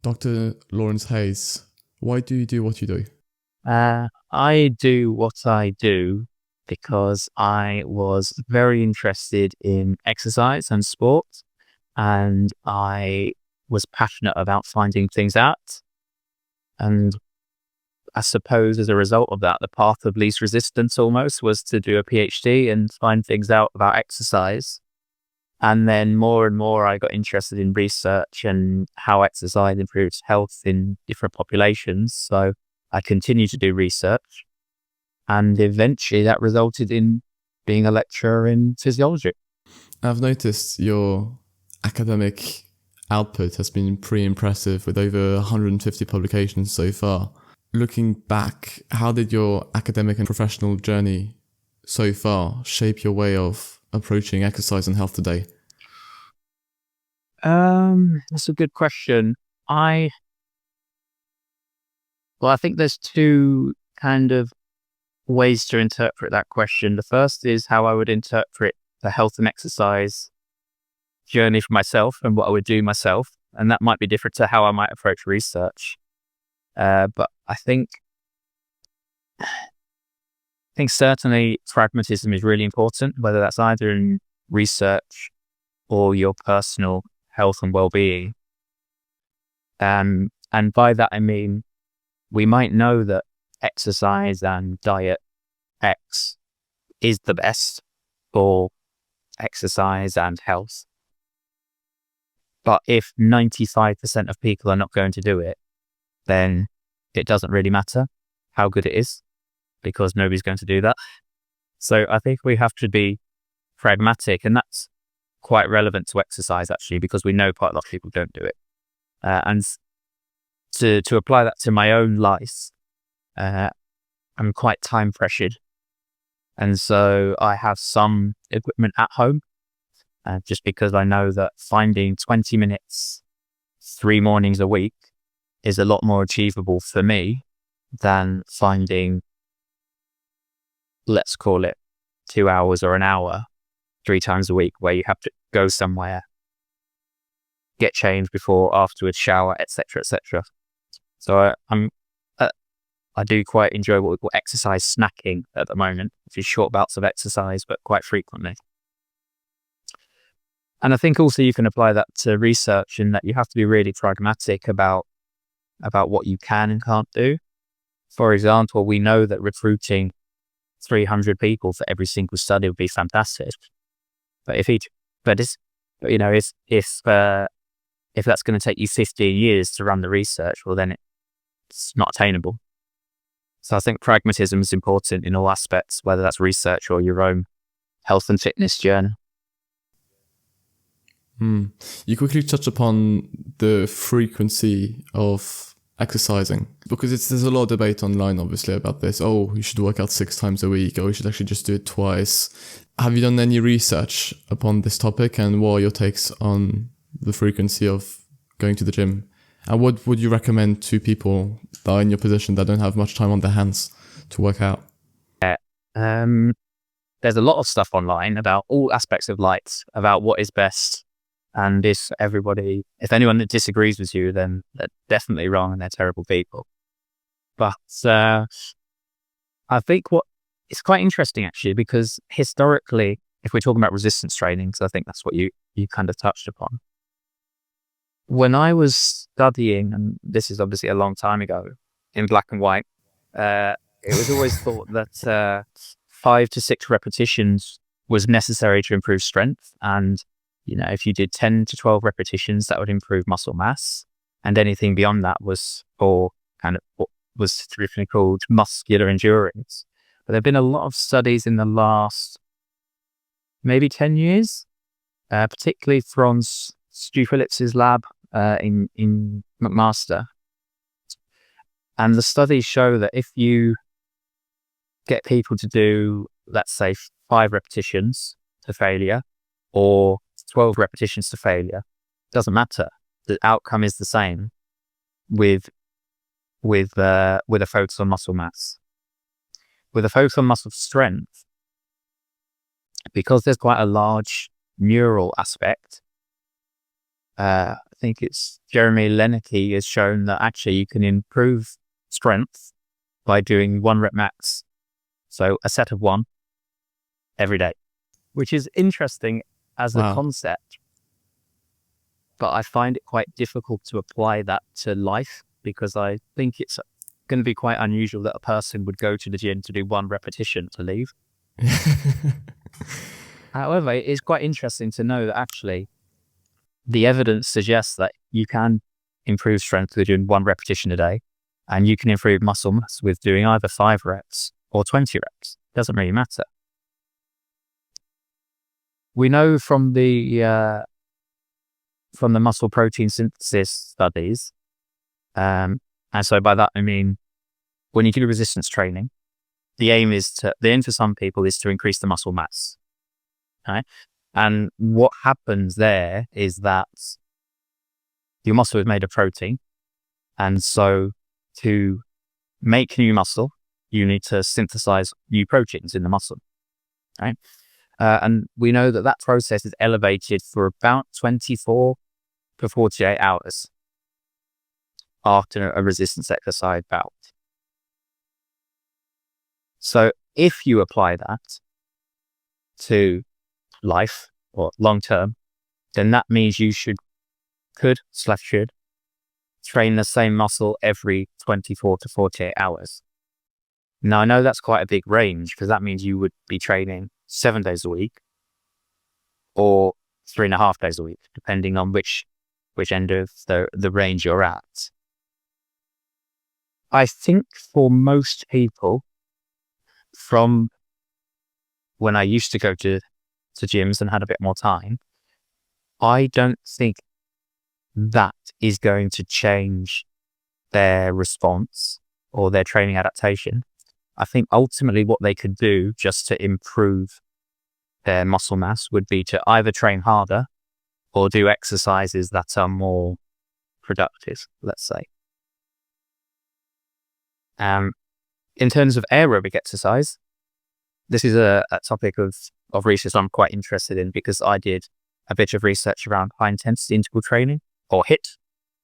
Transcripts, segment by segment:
Dr. Lawrence Hayes, why do you do what you do? I do what I do because I was very interested in exercise and sport, and I was passionate about finding things out. And I suppose as a result of that, the path of least resistance almost was to do a PhD and find things out about exercise. And then more and more, I got interested in research and how exercise improves health in different populations. So I continued to do research, and eventually that resulted in being a lecturer in physiology. I've noticed your academic output has been pretty impressive with over 150 publications so far. Looking back, how did your academic and professional journey so far shape your way of approaching exercise and health today? That's a good question. I think there's two kind of ways to interpret that question. The first is how I would interpret the health and exercise journey for myself and what I would do myself. And that might be different to how I might approach research. But I think certainly pragmatism is really important, whether that's either in research or your personal health and well-being. And by that, I mean, we might know that exercise and diet X is the best for exercise and health. But if 95% of people are not going to do it, then it doesn't really matter how good it is, because nobody's going to do that. So I think we have to be pragmatic, and that's quite relevant to exercise actually, because we know quite a lot of people don't do it. And to apply that to my own life, I'm quite time pressured. And so I have some equipment at home, just because I know that finding 20 minutes, 3 mornings a week is a lot more achievable for me than finding, let's call it 2 hours or an hour, 3 times a week, where you have to go somewhere, get changed before, afterwards, shower, etc., etc. So I do quite enjoy what we call exercise snacking at the moment, which is short bouts of exercise, but quite frequently. And I think also you can apply that to research, in that you have to be really pragmatic about what you can and can't do. For example, we know that recruiting 300 people for every single study would be fantastic. But if that's going to take you 15 years to run the research, well, then it's not attainable. So I think pragmatism is important in all aspects, whether that's research or your own health and fitness journey. You quickly touched upon the frequency of exercising, because there's a lot of debate online, obviously, about this. Oh, you should work out 6 times a week, or you should actually just do it twice. Have you done any research upon this topic, and what are your takes on the frequency of going to the gym? And what would you recommend to people that are in your position that don't have much time on their hands to work out? There's a lot of stuff online about all aspects of light, about what is best. And if anyone that disagrees with you, then they're definitely wrong and they're terrible people. But I think it's quite interesting actually, because historically, if we're talking about resistance training, because I think that's what you kind of touched upon. When I was studying, and this is obviously a long time ago, in black and white, it was always thought that 5 to 6 repetitions was necessary to improve strength. And if you did 10 to 12 repetitions, that would improve muscle mass. And anything beyond that was for kind of what was traditionally called muscular endurance. But there have been a lot of studies in the last maybe 10 years, particularly from Stu Phillips's lab in McMaster. And the studies show that if you get people to do, let's say, 5 repetitions to failure, or 12 repetitions to failure, doesn't matter. The outcome is the same with a focus on muscle mass. With a focus on muscle strength, because there's quite a large neural aspect, think it's Jeremy Lenicky has shown that actually you can improve strength by doing 1 rep max. So a set of 1 every day, which is interesting as a concept, but I find it quite difficult to apply that to life, because I think it's going to be quite unusual that a person would go to the gym to do 1 repetition to leave. However, it is quite interesting to know that actually the evidence suggests that you can improve strength with doing 1 repetition a day, and you can improve muscle mass with doing either 5 reps or 20 reps. Doesn't really matter. We know from the muscle protein synthesis studies, and so by that I mean when you do resistance training, the aim for some people is to increase the muscle mass. Right? And what happens there is that your muscle is made of protein, and so to make new muscle, you need to synthesize new proteins in the muscle. Right? And we know that that process is elevated for about 24 to 48 hours after a resistance exercise bout. So if you apply that to life or long term, then that means you should train the same muscle every 24 to 48 hours. Now, I know that's quite a big range, because that means you would be training 7 days a week or 3.5 days a week, depending on which end of the range you're at. I think for most people, from when I used to go to gyms and had a bit more time, I don't think that is going to change their response or their training adaptation. I think ultimately what they could do just to improve their muscle mass would be to either train harder or do exercises that are more productive, let's say. In terms of aerobic exercise, this is a topic of research I'm quite interested in, because I did a bit of research around high intensity interval training, or HIIT,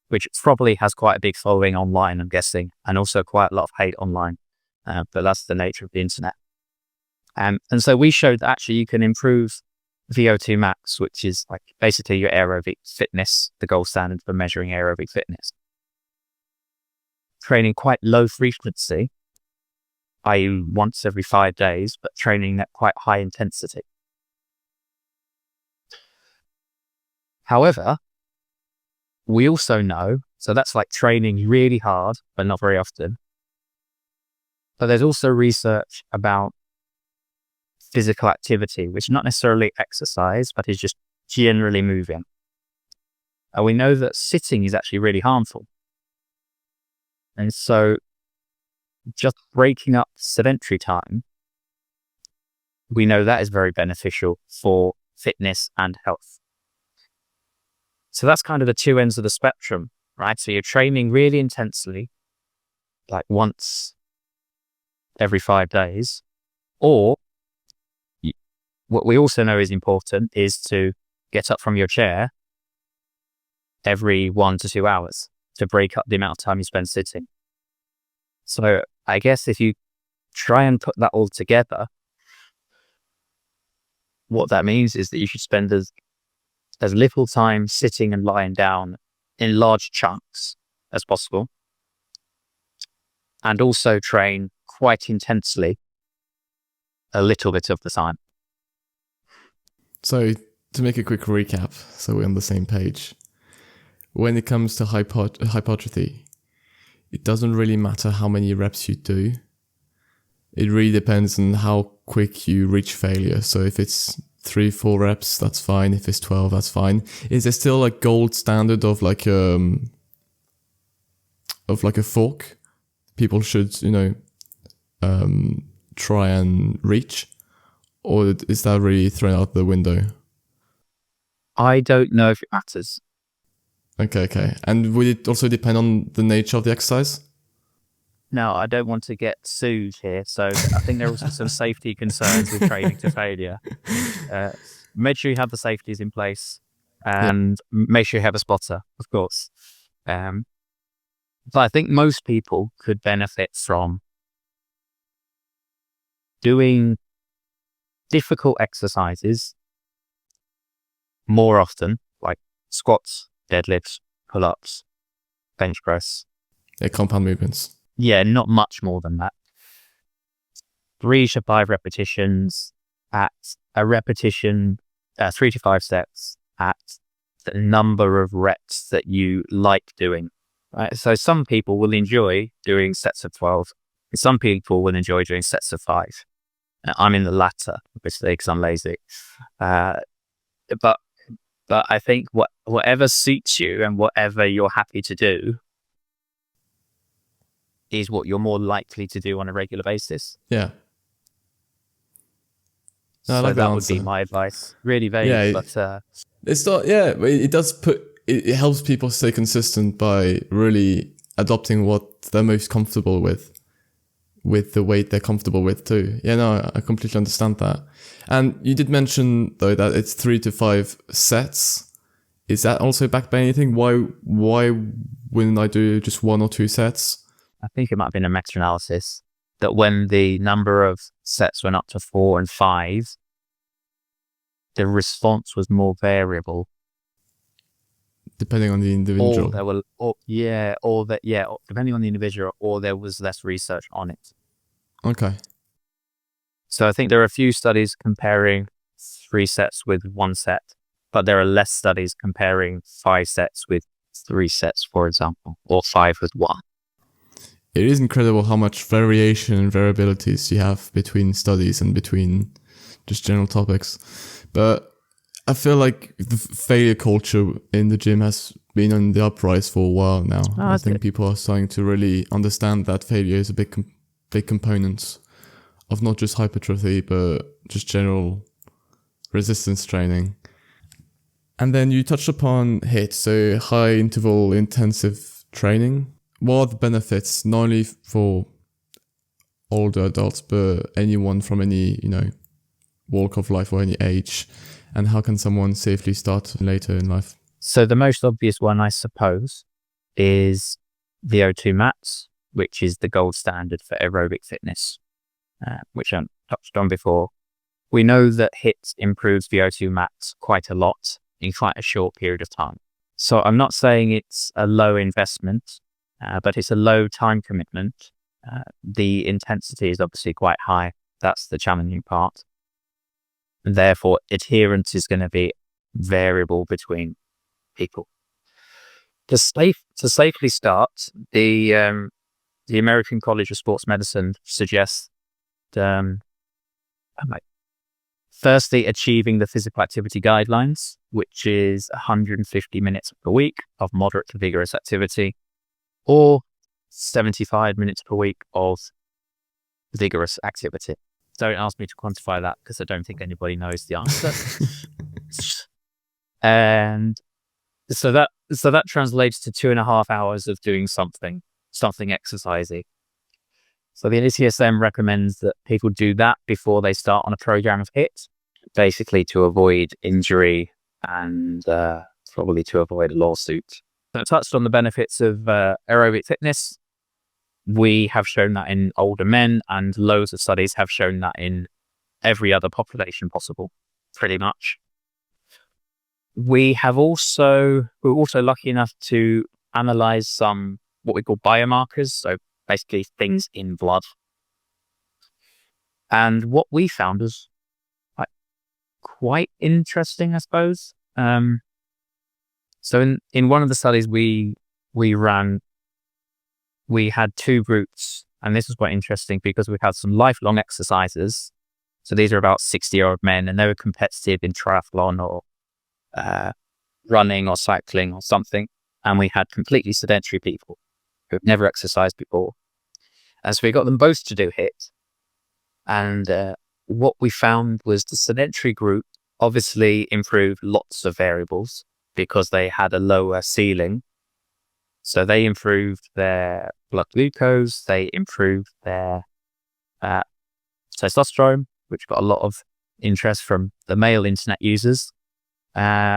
which probably has quite a big following online, I'm guessing, and also quite a lot of hate online. But that's the nature of the internet. And so we showed that actually you can improve VO2 max, which is like basically your aerobic fitness, the gold standard for measuring aerobic fitness. Training quite low frequency, i.e. once every 5 days, but training at quite high intensity. However, we also know, so that's like training really hard, but not very often. But there's also research about physical activity, which is not necessarily exercise, but is just generally moving. And we know that sitting is actually really harmful. And so just breaking up sedentary time, we know that is very beneficial for fitness and health. So that's kind of the two ends of the spectrum, right? So you're training really intensely, like once every 5 days, or what we also know is important is to get up from your chair every 1 to 2 hours to break up the amount of time you spend sitting. So I guess if you try and put that all together, what that means is that you should spend as little time sitting and lying down in large chunks as possible, and also train quite intensely a little bit of the time. So to make a quick recap, so we're on the same page, when it comes to hypertrophy, it doesn't really matter how many reps you do. It really depends on how quick you reach failure. So if it's 3-4 reps, that's fine. If it's 12, that's fine. Is there still a gold standard of like a fork people should, try and reach? Or is that really thrown out the window? I don't know if it matters. Okay. And would it also depend on the nature of the exercise? No, I don't want to get sued here. So I think there are also some safety concerns with training to failure. Make sure you have the safeties in place. and make sure you have a spotter, of course. But I think most people could benefit from doing difficult exercises more often, like squats, deadlifts, pull-ups, bench press. Compound movements. Yeah, not much more than that. 3 to 5 repetitions at a repetition, 3 to 5 sets at the number of reps that you like doing. Right? So some people will enjoy doing sets of 12. And some people will enjoy doing sets of 5. I'm in the latter, obviously, because I'm lazy. But I think whatever suits you and whatever you're happy to do is what you're more likely to do on a regular basis. Yeah. No, so that would be my advice. Really vague, but it's not. Yeah, it does put. It helps people stay consistent by really adopting what they're most comfortable with the weight they're comfortable with too. Yeah, no, I completely understand that. And you did mention though that it's 3 to 5 sets. Is that also backed by anything? Why wouldn't I do just 1 or 2 sets? I think it might have been a meta-analysis that when the number of sets went up to 4 and 5, the response was more variable. Depending on the individual. Depending on the individual, or there was less research on it. Okay. So I think there are a few studies comparing 3 sets with 1 set, but there are less studies comparing 5 sets with 3 sets, for example, or 5 with 1. It is incredible how much variation and variabilities you have between studies and between just general topics. But I feel like the failure culture in the gym has been on the uprise for a while now. I think people are starting to really understand that failure is a big component of not just hypertrophy, but just general resistance training. And then you touched upon HIIT, so high interval intensive training. What are the benefits, not only for older adults, but anyone from any, walk of life or any age? And how can someone safely start later in life? So the most obvious one, I suppose, is VO2 max, which is the gold standard for aerobic fitness, which I touched on before. We know that HIIT improves VO2 max quite a lot in quite a short period of time. So I'm not saying it's a low investment, but it's a low time commitment. The intensity is obviously quite high. That's the challenging part. And therefore, adherence is going to be variable between people. To safely start, the American College of Sports Medicine suggests, firstly, achieving the physical activity guidelines, which is 150 minutes per week of moderate to vigorous activity, or 75 minutes per week of vigorous activity. Don't ask me to quantify that because I don't think anybody knows the answer. And so that translates to 2.5 hours of doing something exercising. So the ACSM recommends that people do that before they start on a program of HIIT, basically to avoid injury and probably to avoid a lawsuit. So I touched on the benefits of aerobic fitness. We have shown that in older men, and loads of studies have shown that in every other population possible, pretty much. We're also lucky enough to analyze some what we call biomarkers, so basically things in blood. And what we found was quite interesting, I suppose. So in one of the studies we ran, we had 2 groups, and this was quite interesting because we had some lifelong exercises. So these are about 60-year-old men, and they were competitive in triathlon or running or cycling or something. And we had completely sedentary people who have never exercised before. And so we got them both to do HIIT. And what we found was the sedentary group obviously improved lots of variables because they had a lower ceiling. So they improved their blood glucose, they improved their testosterone, which got a lot of interest from the male internet users.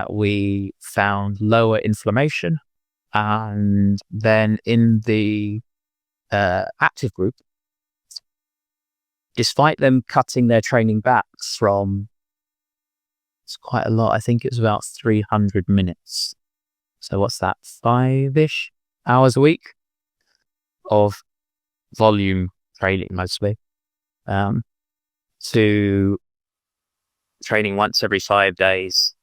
We found lower inflammation. And then in the active group, despite them cutting their training back from, it's quite a lot, I think it was about 300 minutes. So what's that, 5-ish hours a week of volume training mostly, to training once every 5 days,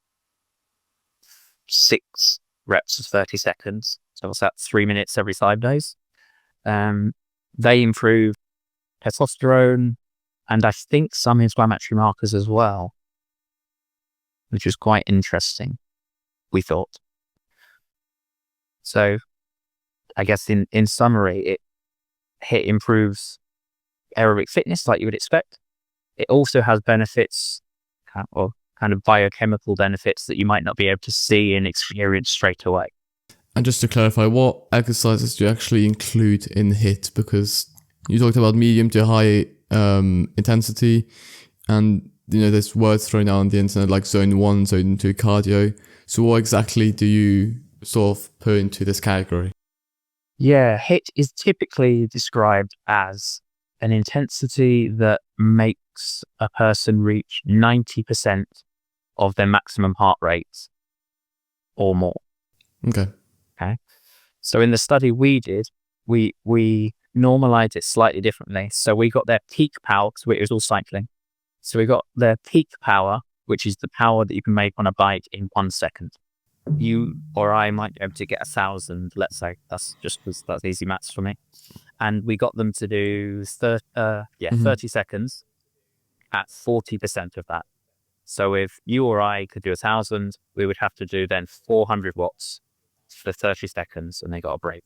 6 reps of 30 seconds. So what's that, 3 minutes every 5 days? They improve testosterone and I think some inflammatory markers as well, which was quite interesting, we thought. So I guess in summary, it improves aerobic fitness like you would expect. It also has benefits, or kind of biochemical benefits that you might not be able to see and experience straight away. And just to clarify, what exercises do you actually include in HIIT? Because you talked about medium to high intensity, and there's words thrown out on the internet like zone 1, zone 2 cardio. So what exactly do you sort of put into this category? Yeah, HIIT is typically described as an intensity that makes a person reach 90% of their maximum heart rate or more. Okay. So in the study we did, we normalized it slightly differently. So we got their peak power, because it was all cycling. So we got their peak power, which is the power that you can make on a bike in 1 second. You or I might be able to get 1,000, let's say. That's just because that's easy maths for me. And we got them to do 30 seconds at 40% of that. So if you or I could do 1,000, we would have to do then 400 watts for 30 seconds, and they got a break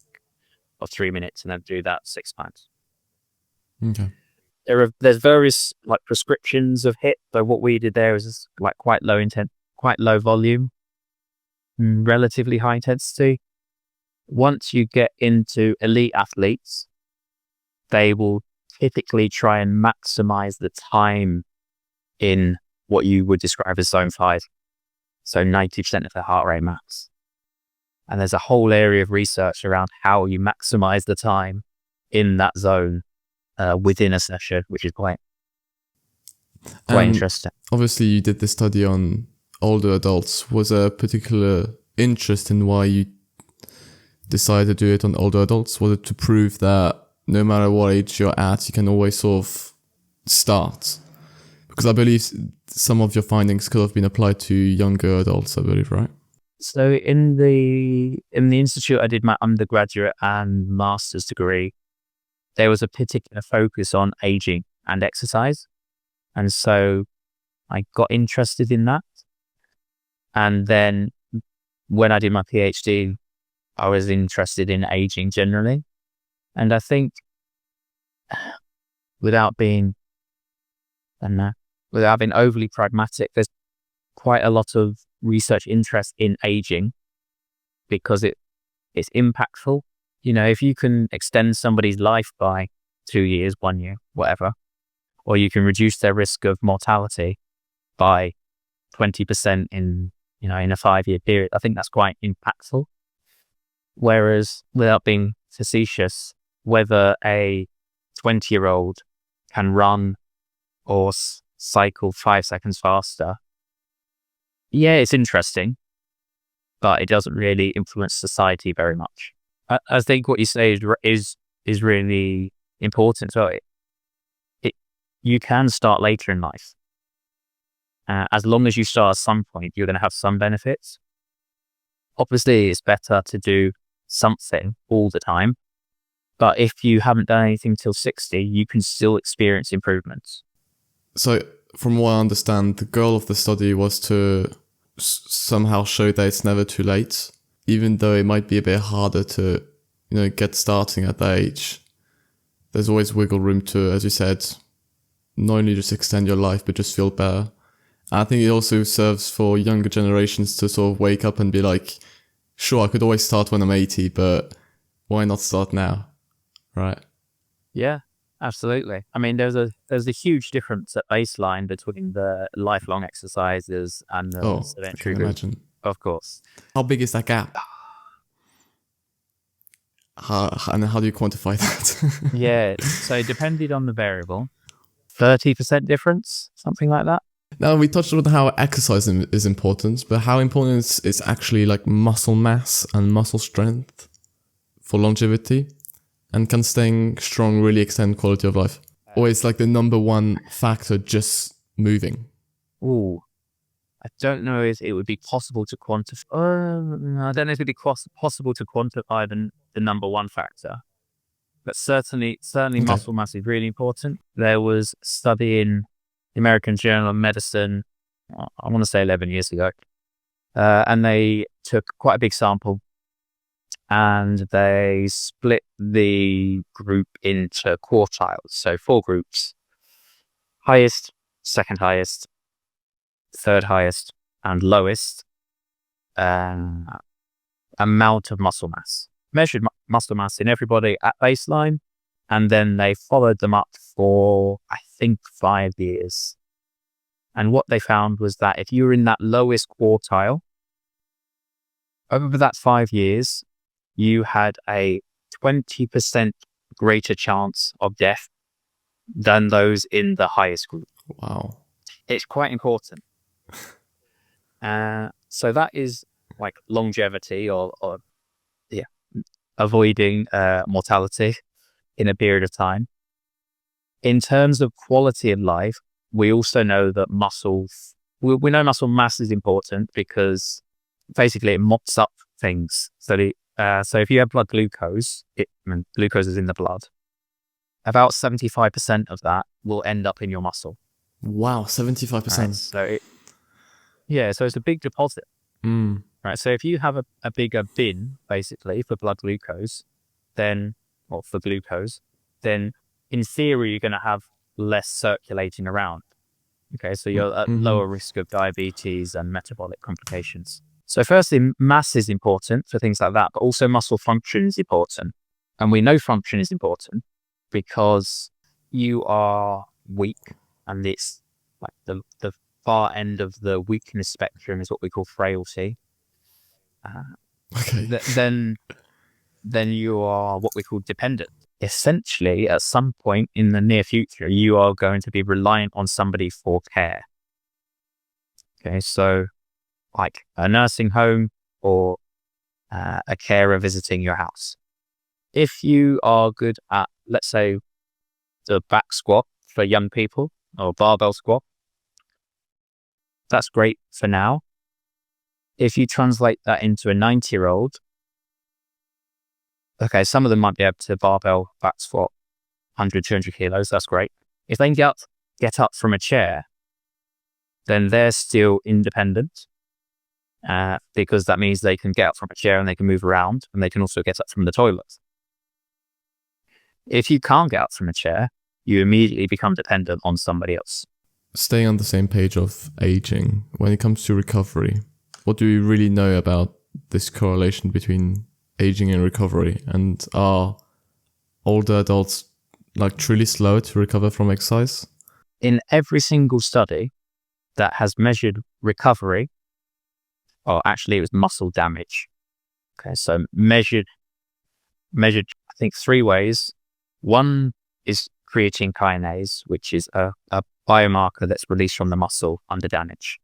of 3 minutes, and then do that 6 times. Okay. There's various like prescriptions of HIIT. So what we did there is like quite low volume, relatively high intensity. Once you get into elite athletes, they will typically try and maximize the time in what you would describe as zone 5. So 90% of their heart rate max. And there's a whole area of research around how you maximize the time in that zone within a session, which is quite interesting. Obviously, you did this study on older adults. Was there a particular interest in why you decided to do it on older adults? Was it to prove that no matter what age you're at, you can always sort of start? Because I believe some of your findings could have been applied to younger adults, I believe, right? So in the institute, I did my undergraduate and master's degree. There was a particular focus on aging and exercise. And so I got interested in that. And then when I did my PhD, I was interested in aging generally. And I think without being overly pragmatic, there's quite a lot of research interest in aging because it's impactful. If you can extend somebody's life by 2 years, 1 year, whatever, or you can reduce their risk of mortality by 20% in a 5-year period, I think that's quite impactful. Whereas, without being facetious, whether a 20-year-old can run or cycle 5 seconds faster, yeah, it's interesting, but it doesn't really influence society very much. I think what you say is really important. So you can start later in life. As long as you start at some point, you're going to have some benefits. Obviously, it's better to do something all the time. But if you haven't done anything till 60, you can still experience improvements. So from what I understand, the goal of the study was to somehow show that it's never too late, even though it might be a bit harder to, get starting at that age. There's always wiggle room to, as you said, not only just extend your life, but just feel better. I think it also serves for younger generations to sort of wake up and be like, sure, I could always start when I'm 80, but why not start now? Right? Yeah. Absolutely. I mean, there's a huge difference at baseline between the lifelong exercises and the Oh, I sedentary can group, imagine. of course. How big is that gap? And how do you quantify that? Yeah. So depending on the variable, 30% difference, something like that. Now, we touched on how exercise is important, but how important is actually like muscle mass and muscle strength for longevity? And can staying strong really extend quality of life? Or is like the number one factor just moving? Ooh, I don't know if it would be possible to quantify. I don't know if it'd be possible to quantify the number one factor, but certainly Okay. muscle mass is really important. There was a study in the American Journal of Medicine, I want to say 11 years ago, and they took quite a big sample and they split the group into quartiles. So 4 groups: highest, second highest, third highest, and lowest amount of muscle mass. Measured muscle mass in everybody at baseline, and then they followed them up for, I think, 5 years. And what they found was that if you were in that lowest quartile, over that 5 years, you had a 20% greater chance of death than those in the highest group. Wow. It's quite important. So that is like longevity or avoiding mortality in a period of time. In terms of quality of life, we also know that we know muscle mass is important because basically it mops up things. So if you have blood glucose, glucose is in the blood. About 75% of that will end up in your muscle. Wow, 75%. Right? So it's a big deposit. Right. So if you have a bigger bin, basically, for blood glucose, or for glucose, then in theory, you're going to have less circulating around. Okay. So you're at lower risk of diabetes and metabolic complications. So firstly, mass is important for things like that, but also muscle function is important. And we know function is important because you are weak, and it's like the far end of the weakness spectrum is what we call frailty. Okay. Then you are what we call dependent. Essentially, at some point in the near future, you are going to be reliant on somebody for care. Okay, so like a nursing home or a carer visiting your house. If you are good at, let's say, the back squat for young people or barbell squat, that's great for now. If you translate that into a 90-year-old, okay, some of them might be able to barbell back squat 100, 200 kilos. That's great. If they can get up from a chair, then they're still independent because that means they can get up from a chair and they can move around, and they can also get up from the toilet. If you can't get up from a chair, you immediately become dependent on somebody else. Staying on the same page of aging, when it comes to recovery, what do we really know about this correlation between aging and recovery? And are older adults like truly slow to recover from exercise? In every single study that has measured recovery, or actually it was muscle damage. Okay, so measured, I think 3 ways. One is creatine kinase, which is a biomarker that's released from the muscle under damage.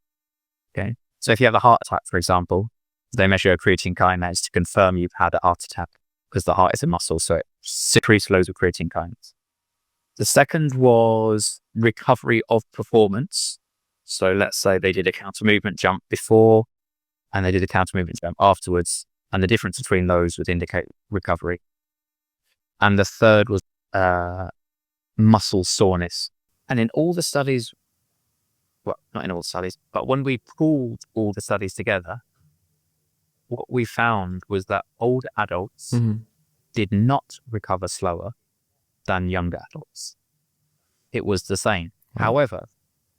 Okay, so if you have a heart attack, for example, they measure a creatine kinase to confirm you've had a heart attack because the heart is a muscle, so it secretes loads of creatine kinase. The second was recovery of performance. So let's say they did a counter movement jump before and they did a counter movement jump afterwards, and the difference between those would indicate recovery. And the third was muscle soreness. And in all the studies, well, not in all the studies, but when we pulled all the studies together, what we found was that older adults did not recover slower than younger adults. It was the same. Wow. However,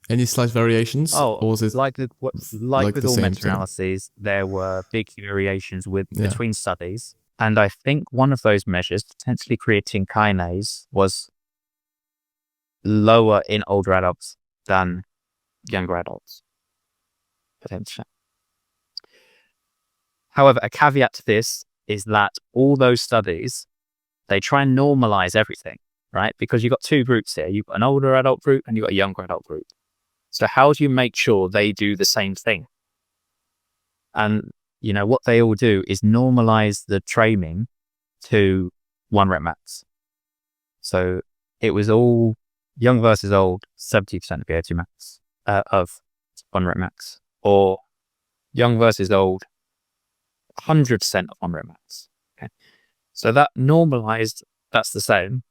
any slight variations? or was it like with all meta-analyses, there were big variations between studies. And I think one of those measures, potentially creatine kinase, was lower in older adults than younger adults, potentially. However, a caveat to this is that all those studies, they try and normalize everything, right? Because you've got two groups here. You've got an older adult group and you've got a younger adult group. So how do you make sure they do the same thing? And, what they all do is normalize the training to 1 rep max. So it was all young versus old, 70% of VO2 max, of 1 rep max, or young versus old, 100% of 1 rep max. Okay. So that normalized, that's the same.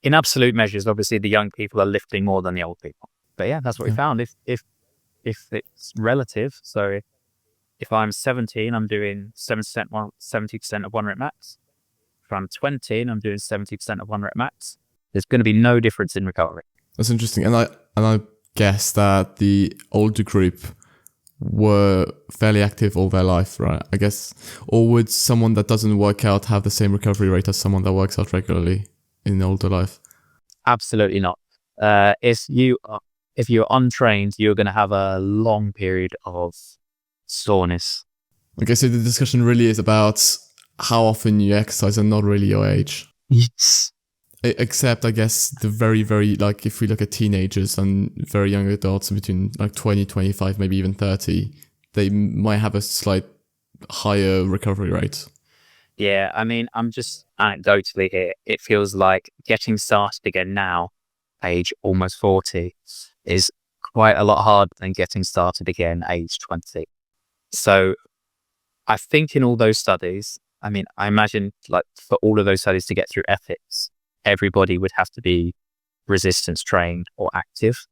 In absolute measures, obviously the young people are lifting more than the old people. But yeah, that's what we found. If it's relative, so if I'm 17, I'm doing 70% of 1 rep max. If I'm 20 and I'm doing 70% of 1 rep max, there's going to be no difference in recovery. That's interesting. And I guess that the older group were fairly active all their life, right? I guess. Or would someone that doesn't work out have the same recovery rate as someone that works out regularly in older life? Absolutely not. If you're untrained, you're going to have a long period of soreness. Okay, so the discussion really is about how often you exercise and not really your age. Yes. Except, I guess, the very, very, like, if we look at teenagers and very young adults between, 20, 25, maybe even 30, they might have a slight higher recovery rate. Yeah, I'm just anecdotally here. It feels like getting started again now, age almost 40, is quite a lot harder than getting started again age 20. So I think in all those studies, I imagine for all of those studies to get through ethics, everybody would have to be resistance trained or active.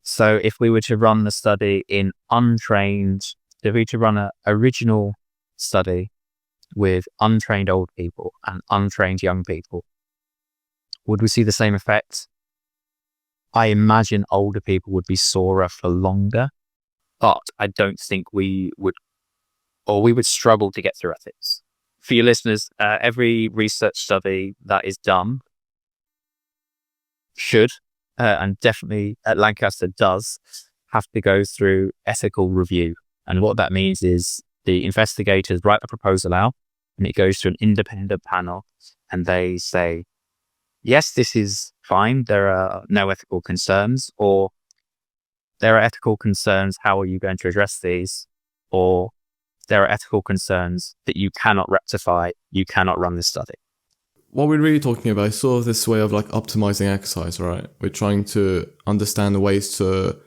So if we were to run the study in untrained, if we were to run an original study with untrained old people and untrained young people, would we see the same effect? I imagine older people would be sorer for longer, but I don't think we would struggle to get through ethics. For your listeners, every research study that is done should, and definitely at Lancaster does, have to go through ethical review. And what that means is the investigators write a proposal out and it goes to an independent panel and they say, yes, this is fine. There are no ethical concerns, or there are ethical concerns. How are you going to address these? Or there are ethical concerns that you cannot rectify. You cannot run this study. What we're really talking about is sort of this way of optimizing exercise, right? We're trying to understand ways to,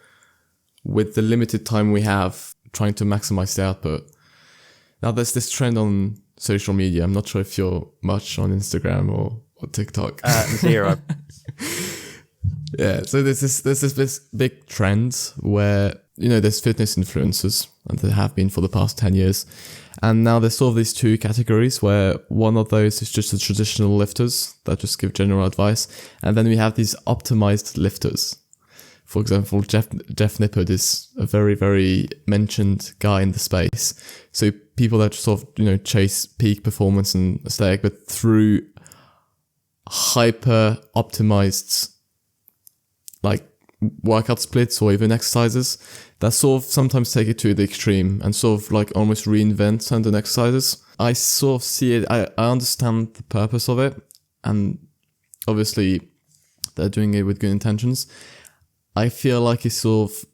with the limited time we have, trying to maximize the output. Now there's this trend on social media. I'm not sure if you're much on Instagram or TikTok. Zero. Yeah, so there's this big trend where, there's fitness influencers, and there have been for the past 10 years. And now there's sort of these two categories where one of those is just the traditional lifters that just give general advice. And then we have these optimized lifters. For example, Jeff Nippard is a very, very mentioned guy in the space. So people that sort of, chase peak performance and aesthetic, but through hyper optimized workout splits or even exercises that sort of sometimes take it to the extreme and sort of almost reinvent certain exercises. I sort of see it, I understand the purpose of it, and obviously they're doing it with good intentions. I feel like it sort of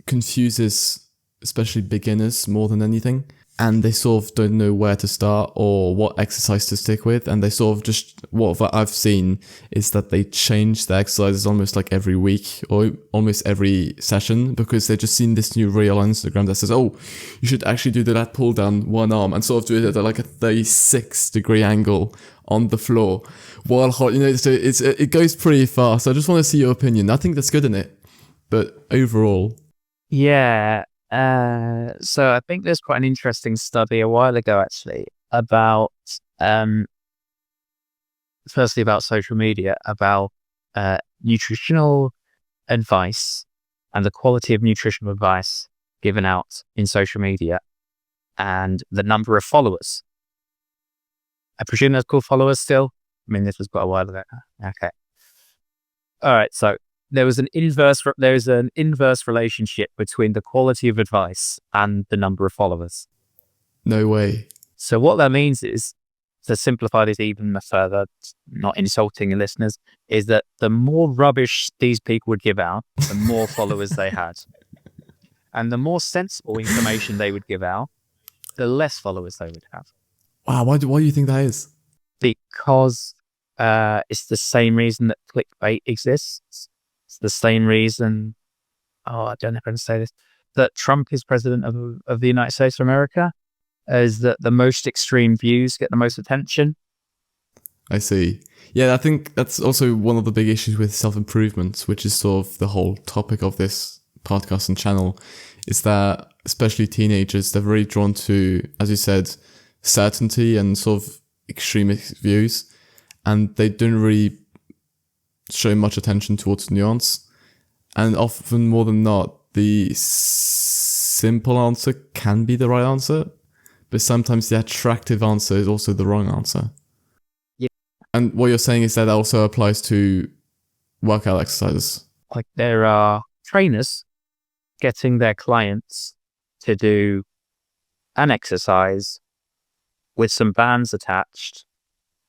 confuses especially beginners more than anything, and they sort of don't know where to start or what exercise to stick with, and they sort of just, what I've seen is that they change the exercises almost every week or almost every session, because they've just seen this new reel on Instagram that says, oh, you should actually do the lat pull down one arm, and sort of do it at a 36-degree angle on the floor while so it goes pretty fast. I just want to see your opinion. I think that's good in it, but overall. Yeah. So I think there's quite an interesting study a while ago, actually, about, firstly about social media, about nutritional advice and the quality of nutritional advice given out in social media and the number of followers. I presume that's called followers still. I mean, this was quite a while ago. Okay. All right. So there's an inverse relationship between the quality of advice and the number of followers. No way. So what that means is, to simplify this even further, not insulting listeners, is that the more rubbish these people would give out, the more followers they had. And the more sensible information they would give out, the less followers they would have. Wow, why do you think that is? Because it's the same reason that clickbait exists. It's the same reason, I don't know if I can say this, that Trump is president of the United States of America, is that the most extreme views get the most attention. I see. Yeah, I think that's also one of the big issues with self-improvement, which is sort of the whole topic of this podcast and channel, is that especially teenagers, they're very drawn to, as you said, certainty and sort of extremist views, and they don't really show much attention towards nuance. And often more than not, the simple answer can be the right answer, but sometimes the attractive answer is also the wrong answer. Yeah. And what you're saying is that also applies to workout exercises. Like, there are trainers getting their clients to do an exercise with some bands attached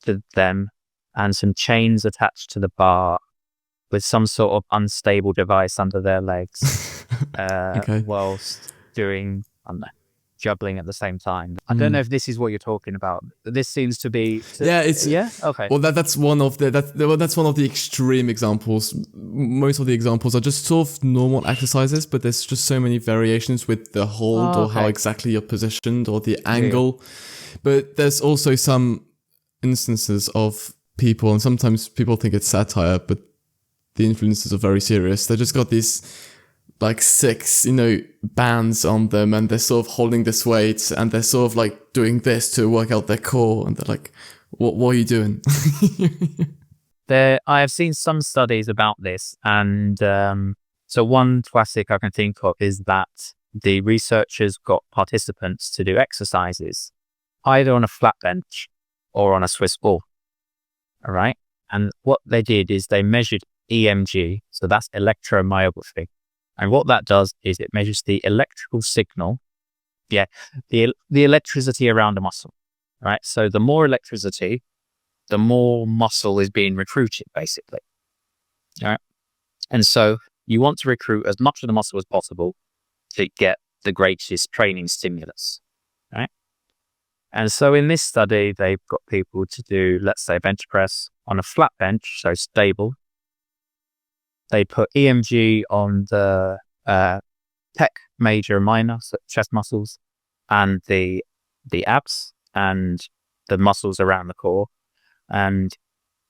to them and some chains attached to the bar with some sort of unstable device under their legs, Okay. whilst doing, I don't know, juggling at the same time. I don't know if this is what you're talking about. This seems to be... Okay. Well, that's one of the extreme examples. Most of the examples are just sort of normal exercises, but there's just so many variations with the hold or how exactly you're positioned or the angle. Yeah. But there's also some instances of people, and sometimes people think it's satire, but the influences are very serious. They just got these like 6, bands on them, and they're sort of holding this weight, and they're sort of like doing this to work out their core, and they're like, what are you doing? I have seen some studies about this, and so one classic I can think of is that the researchers got participants to do exercises either on a flat bench or on a Swiss ball. All right. And what they did is they measured EMG, so that's electromyography. And what that does is it measures the electrical signal, the electricity around a muscle, right? So the more electricity, the more muscle is being recruited, basically. All right. And so you want to recruit as much of the muscle as possible to get the greatest training stimulus, right? And so in this study, they've got people to do, let's say, bench press on a flat bench, so stable. They put EMG on the pec major and minor, so chest muscles, and the abs and the muscles around the core. And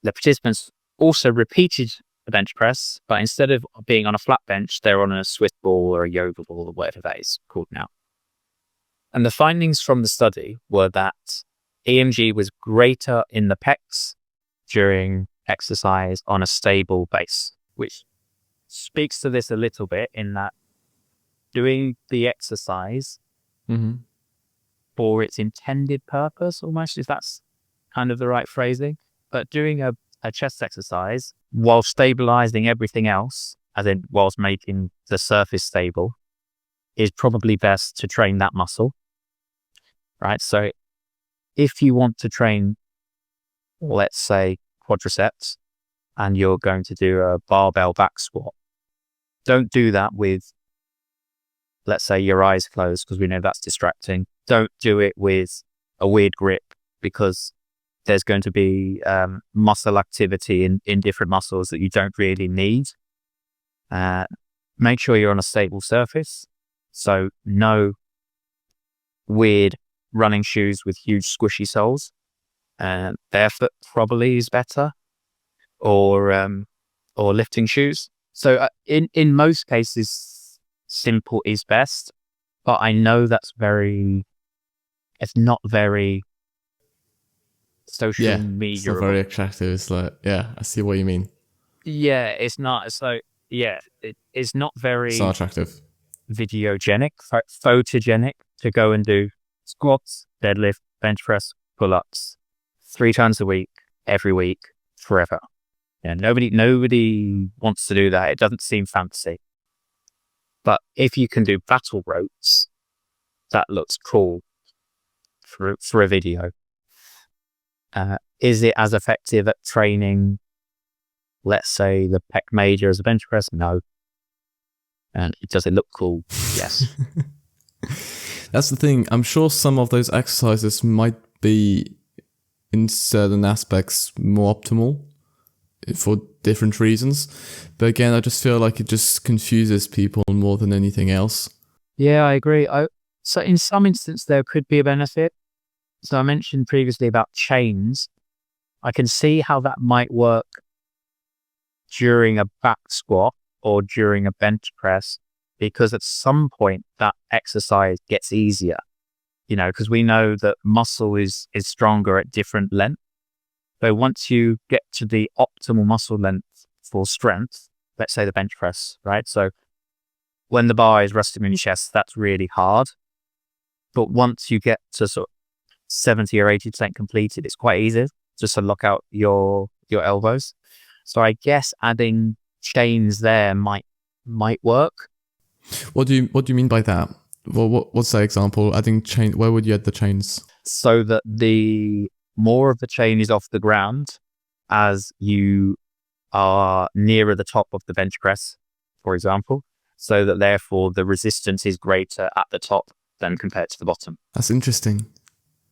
the participants also repeated the bench press, but instead of being on a flat bench, they're on a Swiss ball or a yoga ball or whatever that is called now. And the findings from the study were that EMG was greater in the pecs during exercise on a stable base, which speaks to this a little bit in that doing the exercise for its intended purpose, almost, if that's kind of the right phrasing, but doing a chest exercise while stabilizing everything else, as in whilst making the surface stable, is probably best to train that muscle, right? So if you want to train, let's say, quadriceps, and you're going to do a barbell back squat, don't do that with, let's say, your eyes closed, because we know that's distracting. Don't do it with a weird grip, because there's going to be muscle activity in different muscles that you don't really need. Make sure you're on a stable surface. So no weird running shoes with huge squishy soles. Barefoot probably is better, or lifting shoes. So in most cases, simple is best. But I know it's not very social media. It's not very attractive. It's like, I see what you mean. Yeah, it's not. So it's not very. It's not attractive. Videogenic, photogenic to go and do squats, deadlift, bench press, pull-ups 3 times a week every week forever. Yeah, nobody wants to do that. It doesn't seem fancy. But if you can do battle ropes, that looks cool for a video. Is it as effective at training, let's say, the pec major as a bench press? No. And does it look cool? Yes. That's the thing. I'm sure some of those exercises might be, in certain aspects, more optimal for different reasons. But again, I just feel like it just confuses people more than anything else. Yeah, I agree. So in some instance, there could be a benefit. So I mentioned previously about chains. I can see how that might work during a back squat or during a bench press, because at some point that exercise gets easier, because we know that muscle is stronger at different length. So once you get to the optimal muscle length for strength, let's say the bench press, right? So when the bar is resting on your chest, that's really hard. But once you get to sort of 70 or 80% completed, it's quite easy just to lock out your elbows. So I guess adding chains there might work. What do you mean by that? Well, what's the example? Adding chain. Where would you add the chains? So that the more of the chain is off the ground as you are nearer the top of the bench press, for example, so that therefore the resistance is greater at the top than compared to the bottom. That's interesting.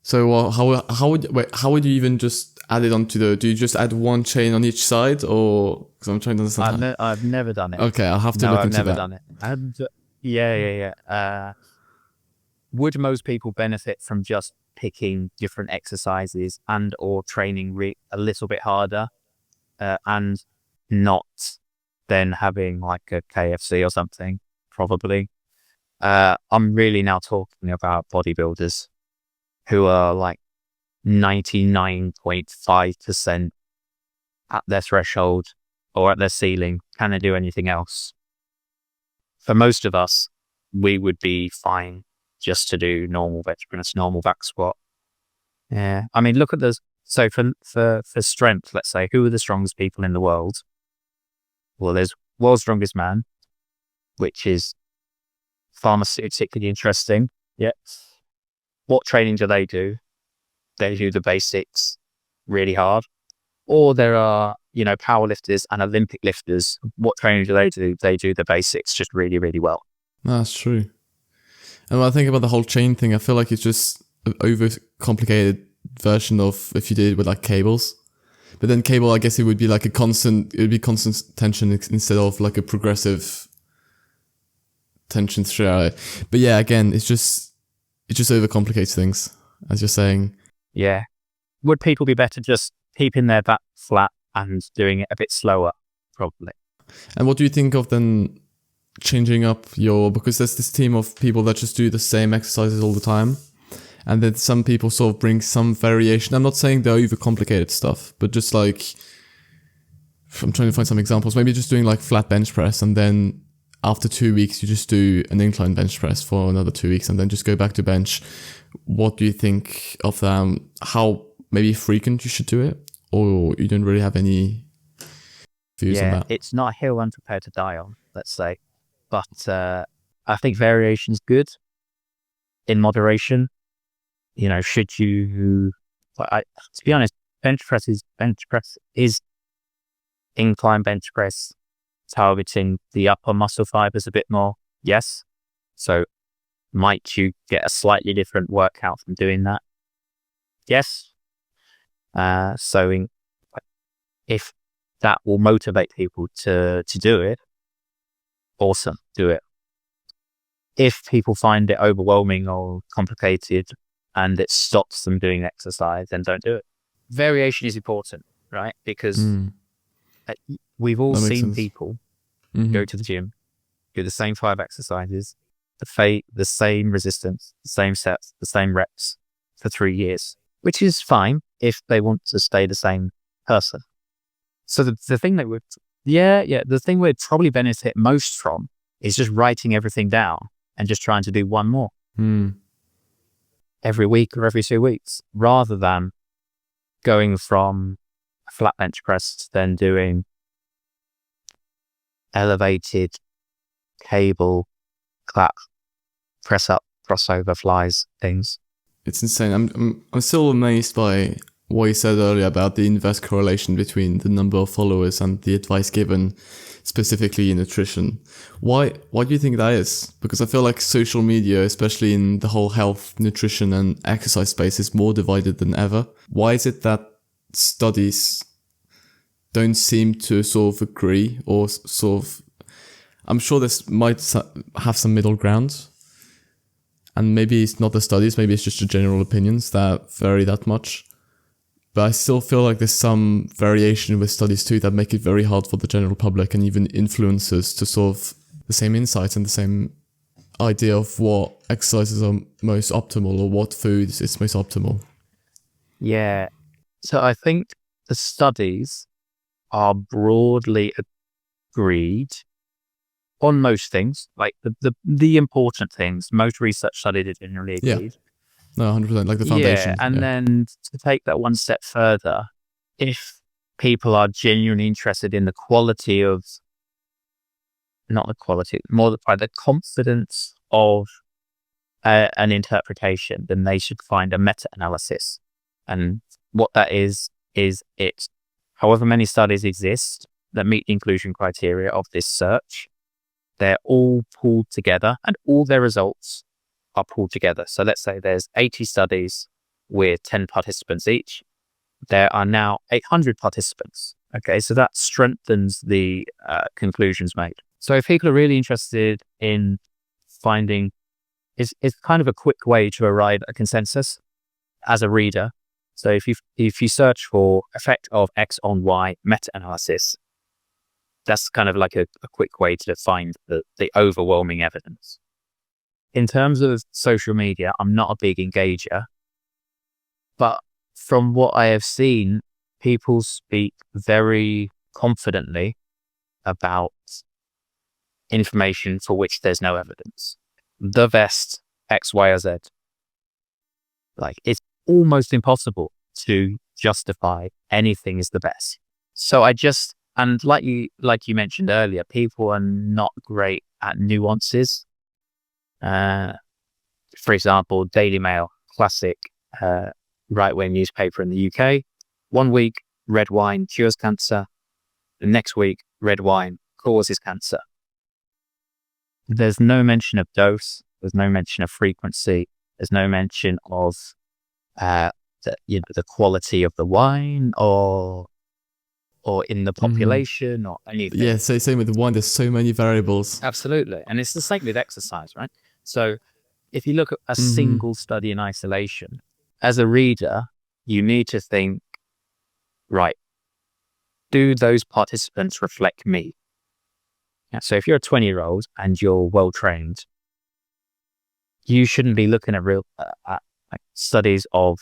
So how would you even just add it onto do you just add one chain on each side, or, because I'm trying to understand. I've never done it. Okay, I'll have to look into that. I've never done it. And yeah. Would most people benefit from just picking different exercises and or training a little bit harder, and not then having like a KFC or something? Probably. I'm really now talking about bodybuilders who are like 99.5% at their threshold or at their ceiling. Can they do anything else? For most of us, we would be fine just to do normal bench press, normal back squat. Yeah. I mean, look at those. So for strength, let's say, who are the strongest people in the world? Well, there's World's Strongest Man, which is pharmaceutically interesting. Yeah. What training do? They do the basics really hard. Or there are, power lifters and Olympic lifters. What training do? They do the basics just really, really well. That's true. And when I think about the whole chain thing, I feel like it's just an overcomplicated version of if you did it with like cables. But then cable, I guess it would be like constant tension instead of like a progressive tension throughout it. But yeah, again, it just overcomplicates things, as you're saying. Yeah. Would people be better just keeping their back flat and doing it a bit slower? Probably. And what do you think of then changing up because there's this team of people that just do the same exercises all the time, and then some people sort of bring some variation. I'm not saying they're overcomplicated stuff, but just like, I'm trying to find some examples. Maybe just doing like flat bench press, and then after 2 weeks you just do an incline bench press for another 2 weeks, and then just go back to bench. What do you think of that? How maybe frequent you should do it, or you don't really have any views on that? It's not a hill I'm prepared to die on, let's say. But I think variation is good in moderation. Should you? To be honest, bench press is incline bench press targeting the upper muscle fibers a bit more. Yes. So might you get a slightly different workout from doing that? Yes. So if that will motivate people to do it, awesome, do it. If people find it overwhelming or complicated and it stops them doing exercise, then don't do it. Variation is important, right? Because we've all seen people go to the gym, do the same 5 exercises, the same resistance, the same sets, the same reps for 3 years, which is fine if they want to stay the same person. So the thing that the thing we'd probably benefit most from is just writing everything down and just trying to do one more every week or every 2 weeks, rather than going from flat bench press than doing elevated cable clap, press up, crossover flies things. It's insane. I'm still amazed by what you said earlier about the inverse correlation between the number of followers and the advice given, specifically in nutrition. Why do you think that is? Because I feel like social media, especially in the whole health, nutrition and exercise space, is more divided than ever. Why is it that studies don't seem to sort of agree, or sort of, I'm sure this might have some middle ground, and maybe it's not the studies, maybe it's just the general opinions that vary that much. But I still feel like there's some variation with studies too that make it very hard for the general public and even influencers to sort of the same insights and the same idea of what exercises are most optimal or what foods is most optimal. Yeah. So I think the studies are broadly agreed on most things, like the important things. Most research studies are generally agreed. No, 100%, like the foundation. Yeah, and then to take that one step further, if people are genuinely interested in the quality of, not the quality, more by the confidence of an interpretation, then they should find a meta-analysis. And what that is it, however many studies exist that meet the inclusion criteria of this search, they're all pulled together and all their results are pulled together. So let's say there's 80 studies with 10 participants each. There are now 800 participants. Okay, so that strengthens the conclusions made. So if people are really interested in finding, it's kind of a quick way to arrive at a consensus as a reader. So if you search for effect of X on Y meta-analysis, that's kind of like a quick way to find the overwhelming evidence. In terms of social media, I'm not a big engager, but from what I have seen, people speak very confidently about information for which there's no evidence. The best X, Y, or Z. Like, it's almost impossible to justify anything is the best. So and like you mentioned earlier, people are not great at nuances. For example, Daily Mail, classic right-wing newspaper in the UK. 1 week, red wine cures cancer. The next week, red wine causes cancer. There's no mention of dose. There's no mention of frequency. There's no mention of the quality of the wine or in the population or anything. Yeah, so same with the wine. There's so many variables. Absolutely. And it's the same with exercise, right? So if you look at a single study in isolation, as a reader, you need to think, right, do those participants reflect me? Yeah, so if you're a 20-year-old and you're well-trained, you shouldn't be looking at studies of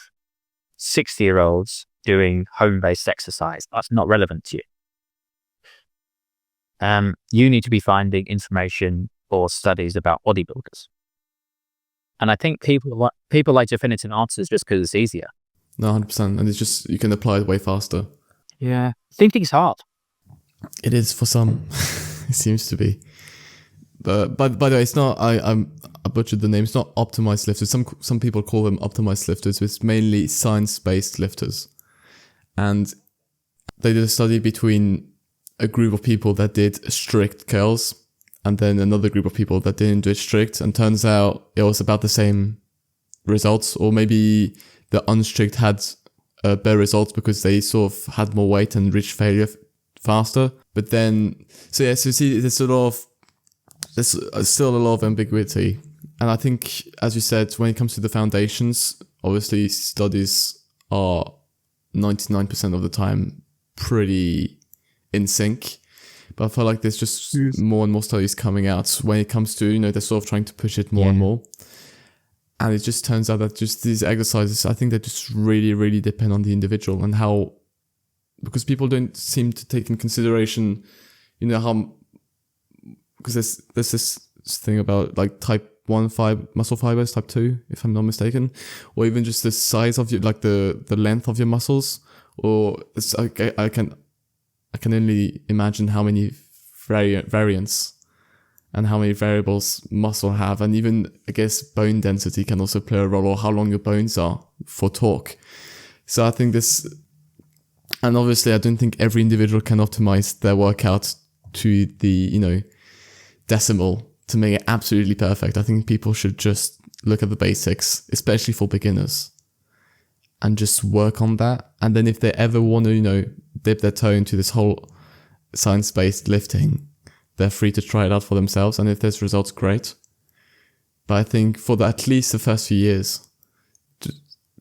60-year-olds doing home-based exercise. That's not relevant to you. You need to be finding information or studies about bodybuilders. And I think people like definitive answers just because it's easier. No, 100%. And it's just, you can apply it way faster. Yeah. Thinking's hard. It is for some. It seems to be. But by the way, it's not, I butchered the name. It's not optimized lifters. Some people call them optimized lifters. It's mainly science-based lifters. And they did a study between a group of people that did strict curls and then another group of people that didn't do it strict. And turns out it was about the same results, or maybe the unstrict had better results because they sort of had more weight and reached failure faster. But then, so you see, there's still a lot of ambiguity. And I think, as you said, when it comes to the foundations, obviously studies are 99% of the time pretty in sync. But I feel like there's just more and more studies coming out when it comes to, they're sort of trying to push it more and more. And it just turns out that just these exercises, I think they just really, really depend on the individual and how, because people don't seem to take in consideration, how, because there's this thing about like type 1 muscle fibers, type 2, if I'm not mistaken, or even just the size of your, like the length of your muscles, or it's, I can only imagine how many variants and how many variables muscle have, and even I guess bone density can also play a role, or how long your bones are for torque. So I think this, and obviously I don't think every individual can optimize their workout to the, decimal to make it absolutely perfect. I think people should just look at the basics, especially for beginners, and just work on that. And then if they ever want to, dip their toe into this whole science-based lifting, they're free to try it out for themselves. And if there's results, great. But I think for at least the first few years,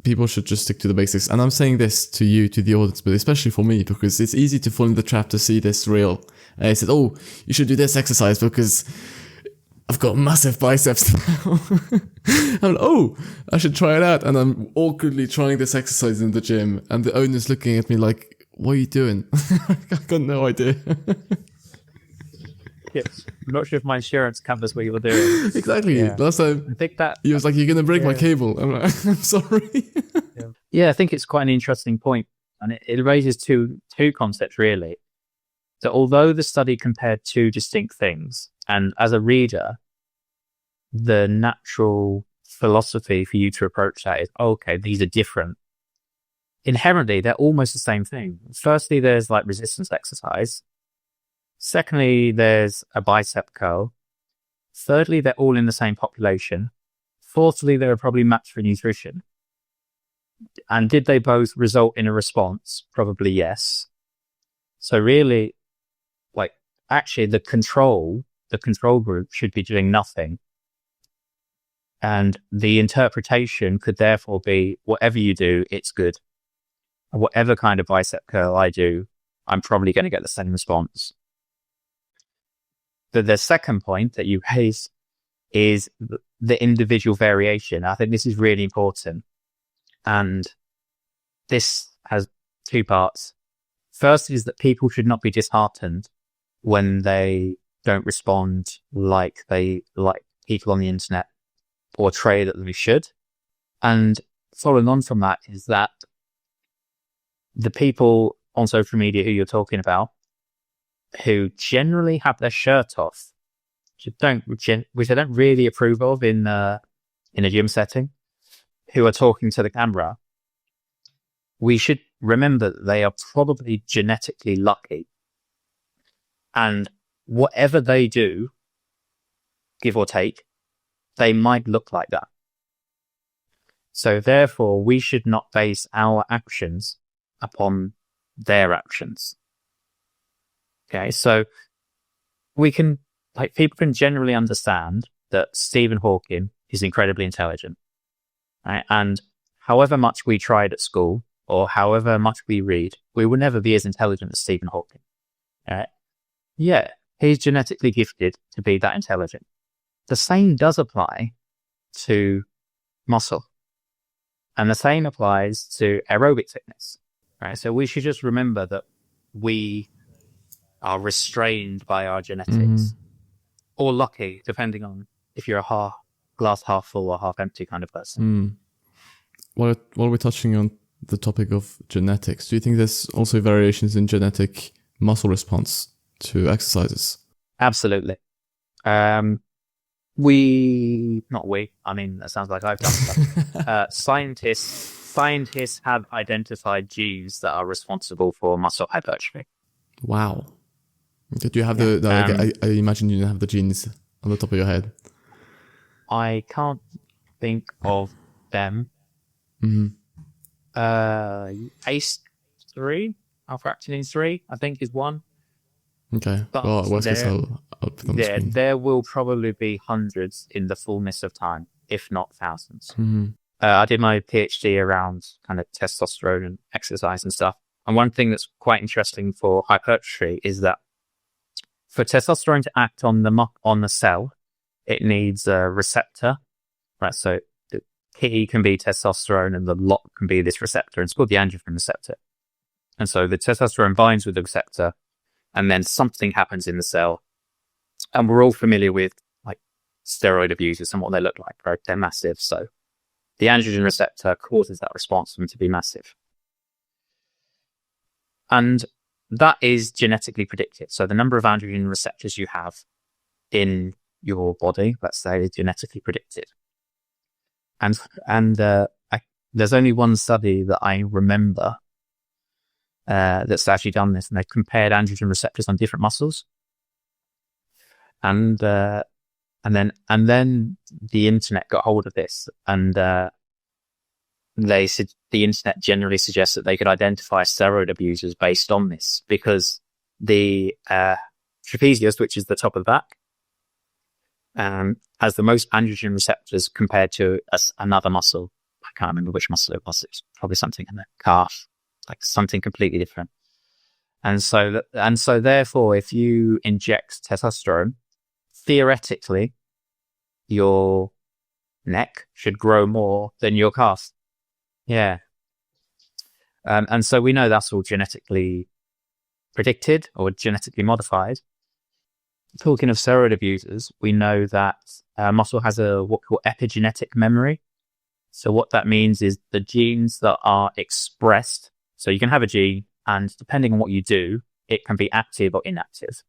people should just stick to the basics. And I'm saying this to you, to the audience, but especially for me, because it's easy to fall in the trap to see this reel. And I said, oh, you should do this exercise because I've got massive biceps now. I'm like, oh, I should try it out. And I'm awkwardly trying this exercise in the gym. And the owner's looking at me like, what are you doing? I've got no idea. Yes. I'm not sure if my insurance covers what you were doing. Exactly. Yeah. Last time, I think that he was like, you're going to break my cable. I'm like, I'm sorry. Yeah, I think it's quite an interesting point. And it raises two concepts, really. So although the study compared two distinct things, and as a reader, the natural philosophy for you to approach that is, okay, these are different. Inherently, they're almost the same thing. Firstly, there's like resistance exercise. Secondly, there's a bicep curl. Thirdly, they're all in the same population. Fourthly, they were probably matched for nutrition. And did they both result in a response? Probably yes. So really, like, actually the control group should be doing nothing. And the interpretation could therefore be, whatever you do, it's good. Whatever kind of bicep curl I do, I'm probably going to get the same response. The second point that you raised is the individual variation. I think this is really important. And this has two parts. First is that people should not be disheartened when they don't respond like people on the internet portray that they should. And following on from that is that the people on social media who you're talking about, who generally have their shirt off, which I don't really approve of in a gym setting, who are talking to the camera, we should remember that they are probably genetically lucky. And whatever they do, give or take, they might look like that. So therefore, we should not base our actions upon their actions. Okay, so people can generally understand that Stephen Hawking is incredibly intelligent. Right? And however much we tried at school, or however much we read, we will never be as intelligent as Stephen Hawking. Right? Yeah, he's genetically gifted to be that intelligent. The same does apply to muscle. And the same applies to aerobic fitness. Right? So we should just remember that we are restrained by our genetics, or lucky, depending on if you're a glass half full or half empty kind of person. While we're touching on the topic of genetics, do you think there's also variations in genetic muscle response to exercises? Absolutely. I mean, that sounds like I've done stuff. Scientists have identified genes that are responsible for muscle hypertrophy. Wow. Do you have I imagine you don't have the genes on the top of your head. I can't think of them. ACE3, alpha-actinine 3, I think is one. Okay. But worst case, I'll put on the screen. There will probably be hundreds in the fullness of time, if not thousands. I did my PhD around kind of testosterone and exercise and stuff. And one thing that's quite interesting for hypertrophy is that for testosterone to act on the cell, it needs a receptor, right? So the key can be testosterone and the lock can be this receptor. It's called the androgen receptor. And so the testosterone binds with the receptor and then something happens in the cell. And we're all familiar with like steroid abusers and what they look like, right? They're massive. So the androgen receptor causes that response for them to be massive. And that is genetically predicted. So the number of androgen receptors you have in your body, let's say, is genetically predicted. And there's only one study that I remember that's actually done this, and they compared androgen receptors on different muscles. And then the internet got hold of this, and they said the internet generally suggests that they could identify steroid abusers based on this, because the trapezius, which is the top of the back, has the most androgen receptors compared to another muscle. I can't remember which muscle it was. It's probably something in the calf, like something completely different. And so therefore, if you inject testosterone, theoretically, your neck should grow more than your calf. Yeah. And so we know that's all genetically predicted or genetically modified. Talking of steroid abusers, we know that muscle has what we call epigenetic memory. So what that means is the genes that are expressed. So you can have a gene, and depending on what you do, it can be active or inactive.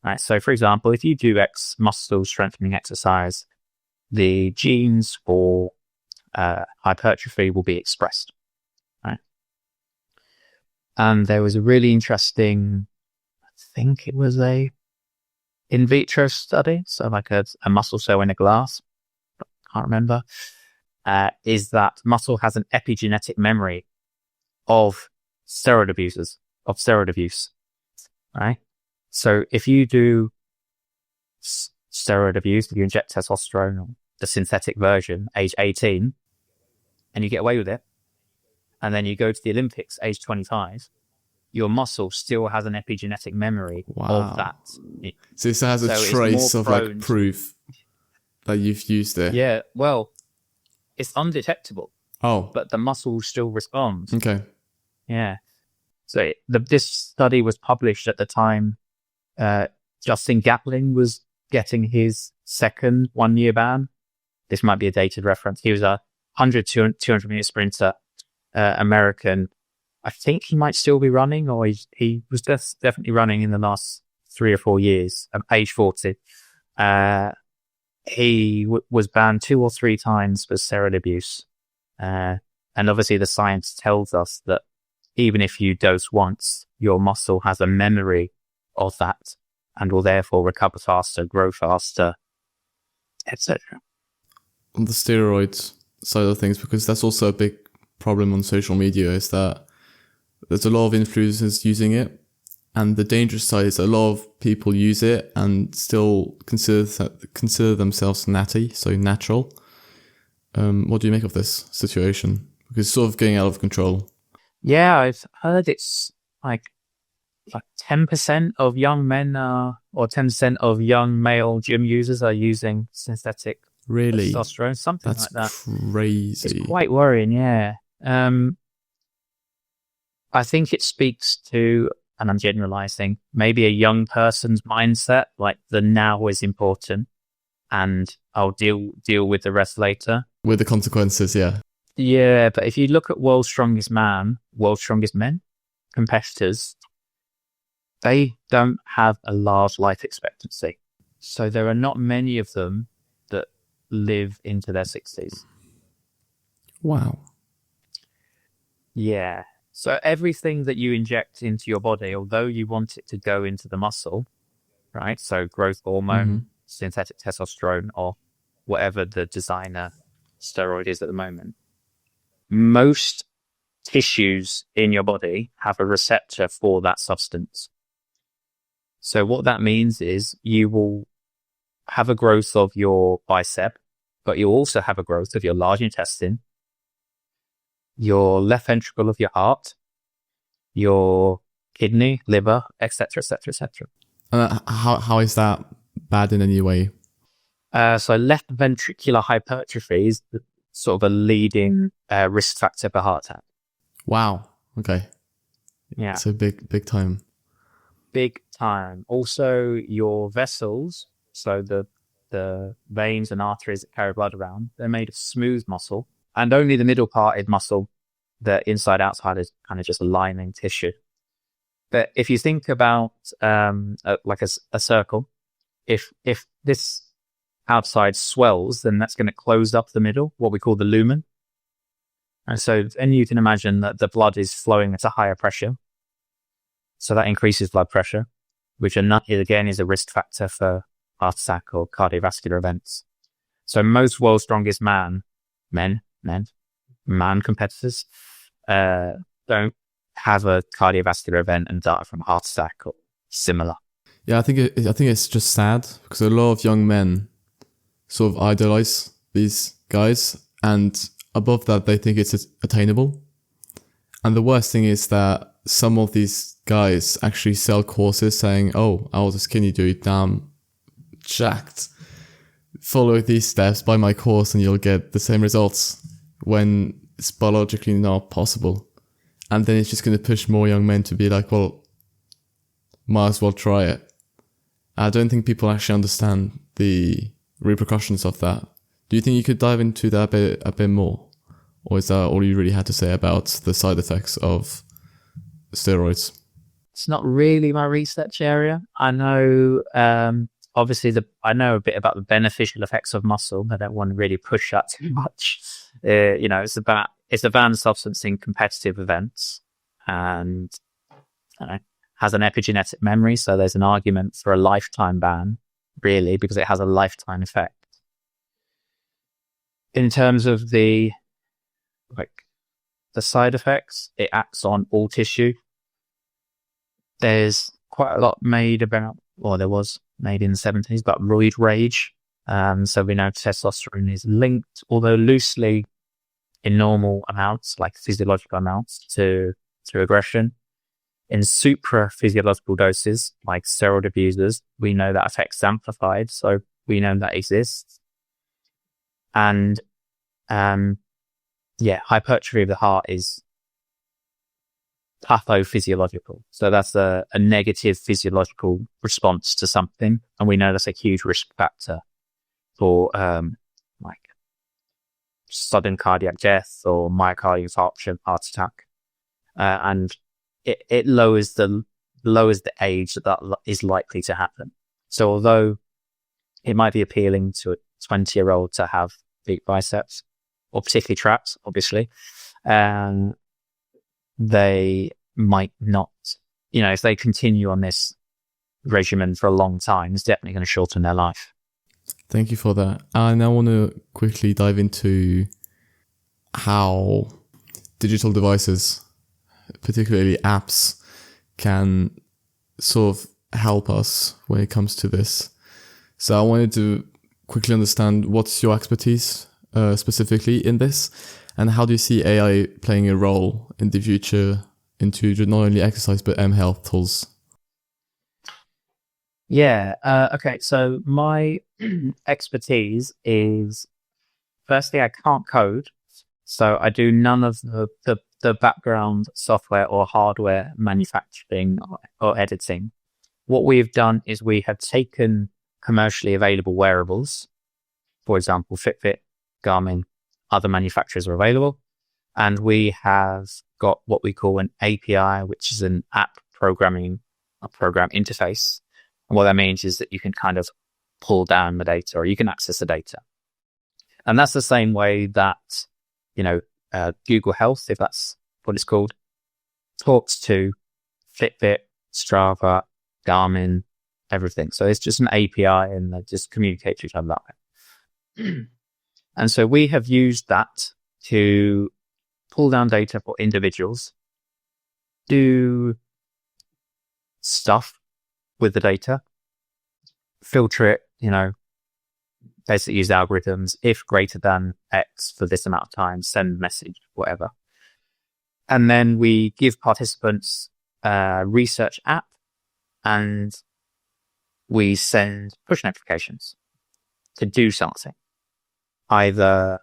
Right. So for example, if you do muscle strengthening exercise, the genes for hypertrophy will be expressed. Right. And there was a really interesting, I think it was a in vitro study, so like a muscle cell in a glass, can't remember, is that muscle has an epigenetic memory of steroid abuse, right? So if you do steroid abuse, if you inject testosterone, or the synthetic version, age 18, and you get away with it, and then you go to the Olympics, age 25, your muscle still has an epigenetic memory of that. So it has a trace of like proof that you've used it. Yeah, well, it's undetectable. Oh. But the muscle still responds. Okay. Yeah. So this study was published at the time Justin Gatlin was getting his second 1-year ban. This might be a dated reference. He was a 200 meter sprinter, American. I think he might still be running, or he was definitely running in the last 3 or 4 years, age 40. He was banned 2 or 3 times for steroid abuse. And obviously the science tells us that even if you dose once, your muscle has a memory of that and will therefore recover faster, grow faster, etc. On the steroids side of things, because that's also a big problem on social media, is that there's a lot of influencers using it, and the dangerous side is a lot of people use it and still consider themselves natty, so natural. What do you make of this situation? Because it's sort of getting out of control. Yeah, I've heard it's like 10% of young men or 10% of young male gym users are using synthetic testosterone, something like that. That's crazy. It's quite worrying, yeah. I think it speaks to, and I'm generalizing, maybe a young person's mindset, like the now is important and I'll deal with the rest later. With the consequences, yeah. Yeah, but if you look at World's Strongest Men, competitors, they don't have a large life expectancy. So there are not many of them that live into their 60s. Wow. Yeah. So everything that you inject into your body, although you want it to go into the muscle, right? So growth hormone, synthetic testosterone, or whatever the designer steroid is at the moment, most tissues in your body have a receptor for that substance. So what that means is you will have a growth of your bicep, but you'll also have a growth of your large intestine, your left ventricle of your heart, your kidney, liver, etc., etc., etc. How is that bad in any way? So left ventricular hypertrophy is sort of a leading risk factor for heart attack. Wow. Okay. Yeah. So big time. Big time. Also, your vessels, so the the veins and arteries that carry blood around, they're made of smooth muscle, and only the middle parted muscle, the inside outside, is kind of just a lining tissue. But if you think about like a circle, if this outside swells, then that's going to close up the middle, what we call the lumen. And so then you can imagine that the blood is flowing at a higher pressure. So that increases blood pressure, which again is a risk factor for heart attack or cardiovascular events. So most world's strongest man competitors don't have a cardiovascular event and die from a heart attack or similar. Yeah, I think it's just sad because a lot of young men sort of idolize these guys, and above that they think it's attainable. And the worst thing is that some of these guys actually sell courses saying, "Oh, I was a skinny dude, now I'm jacked. Follow these steps, buy my course, and you'll get the same results," when it's biologically not possible. And then it's just going to push more young men to be like, well, might as well try it. I don't think people actually understand the repercussions of that. Do you think you could dive into that a bit more? Or is that all you really had to say about the side effects of steroids? It's not really my research area. I know, obviously, I know a bit about the beneficial effects of muscle. I don't want to really push that too much. It's a banned substance in competitive events, and has an epigenetic memory. So there's an argument for a lifetime ban, really, because it has a lifetime effect. In terms of the side effects, it acts on all tissue. There's quite a lot made about, or there was made in the 70s, about roid rage. So we know testosterone is linked, although loosely, in normal amounts, like physiological amounts, to aggression. In supra-physiological doses, like steroid abusers, we know that affect's amplified, so we know that exists. And hypertrophy of the heart is pathophysiological. So that's a negative physiological response to something. And we know that's a huge risk factor for like sudden cardiac death or myocardial infarction, heart attack. And it lowers the age that is likely to happen. So although it might be appealing to a 20-year-old to have big biceps, or particularly traps, obviously, they might not, if they continue on this regimen for a long time, it's definitely going to shorten their life. Thank you for that. I now want to quickly dive into how digital devices, particularly apps, can sort of help us when it comes to this. So I wanted to quickly understand what's your expertise specifically in this, and how do you see AI playing a role in the future into not only exercise but health tools? Yeah. Okay. So my expertise is, firstly, I can't code. So I do none of the background software or hardware manufacturing or editing. What we've done is we have taken commercially available wearables, for example, Fitbit, Garmin, other manufacturers are available, and we have got what we call an API, which is an a program interface. And what that means is that you can kind of pull down the data, or you can access the data. And that's the same way that, Google Health, if that's what it's called, talks to Fitbit, Strava, Garmin, everything. So it's just an API, and they just communicate to each other that way. And so we have used that to pull down data for individuals, do stuff with the data, filter it, basically use algorithms. If greater than X for this amount of time, send a message, whatever. And then we give participants a research app, and we send push notifications to do something. Either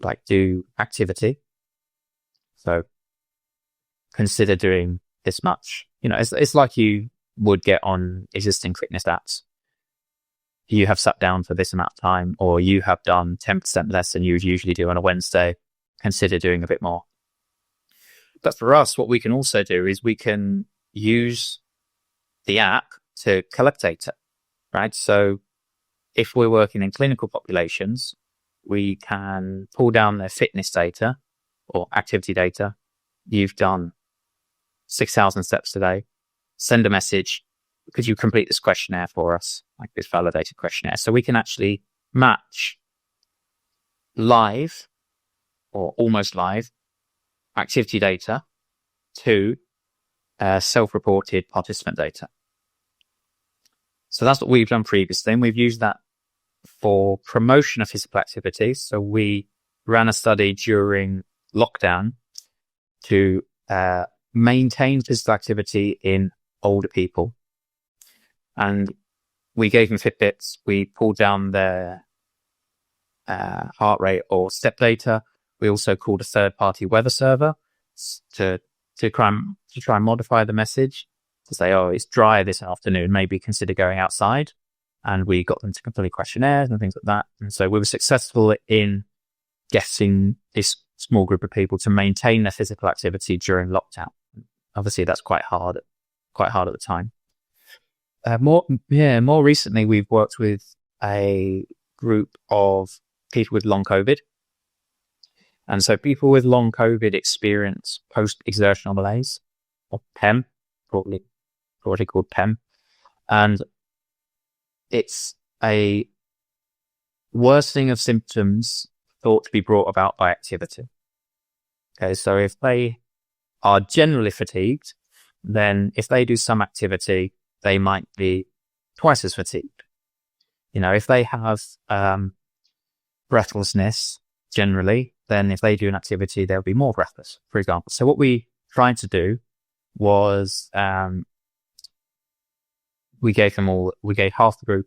like do activity. So consider doing this much. It's like you would get on existing fitness apps. you have sat down for this amount of time, or you have done 10% less than you would usually do on a Wednesday. Consider doing a bit more. But for us, what we can also do is we can use the app to collect data, right? So if we're working in clinical populations, we can pull down their fitness data or activity data. You've done 6,000 steps today. Send a message. Could you complete this questionnaire for us, like this validated questionnaire? So we can actually match live or almost live activity data to self-reported participant data. So that's what we've done previously, and we've used that for promotion of physical activity. So we ran a study during lockdown to maintain physical activity in older people. And we gave them Fitbits. We pulled down their heart rate or step data. We also called a third-party weather server to try and modify the message to say, oh, it's dry this afternoon, maybe consider going outside. And we got them to complete questionnaires and things like that. And so we were successful in getting this small group of people to maintain their physical activity during lockdown. Obviously, that's quite hard at the time. More recently, we've worked with a group of people with long COVID. And so people with long COVID experience post-exertional malaise, or PEM, broadly called PEM. And it's a worsening of symptoms thought to be brought about by activity. Okay, so if they are generally fatigued, then if they do some activity, they might be twice as fatigued. If they have breathlessness generally, then if they do an activity, they'll be more breathless, for example. So what we tried to do was we gave half the group,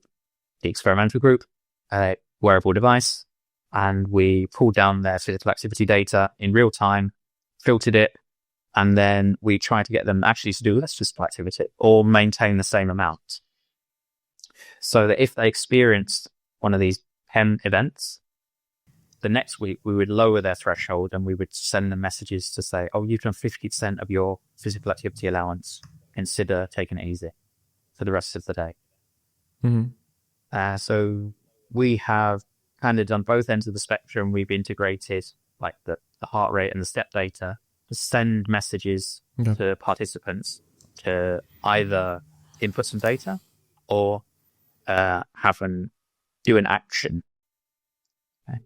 the experimental group, a wearable device, and we pulled down their physical activity data in real time, filtered it, and then we tried to get them actually to do less physical activity or maintain the same amount. So that if they experienced one of these PEM events, the next week we would lower their threshold and we would send them messages to say, oh, you've done 50% of your physical activity allowance. Consider taking it easy for the rest of the day. Mm-hmm. So we have kind of done both ends of the spectrum. We've integrated like the heart rate and the step data to send messages to participants to either input some data or have them do an action. Okay.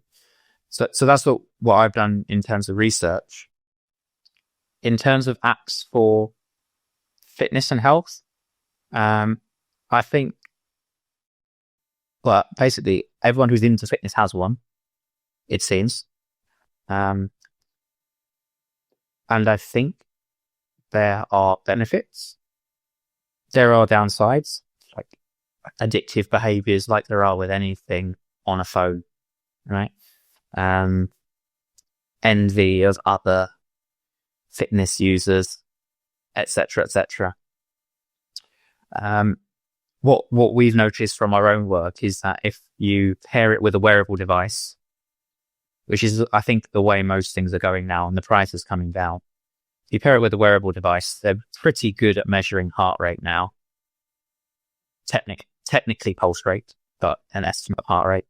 So that's what I've done in terms of research. In terms of apps for fitness and health, I think, well, basically everyone who's into fitness has one, it seems. And I think there are benefits. There are downsides, like addictive behaviors, like there are with anything on a phone, right? Envy of other fitness users, etc., etc. What we've noticed from our own work is that if you pair it with a wearable device, which is, I think, the way most things are going now, and the price is coming down. If you pair it with a wearable device, they're pretty good at measuring heart rate now. Technically pulse rate, but an estimate of heart rate.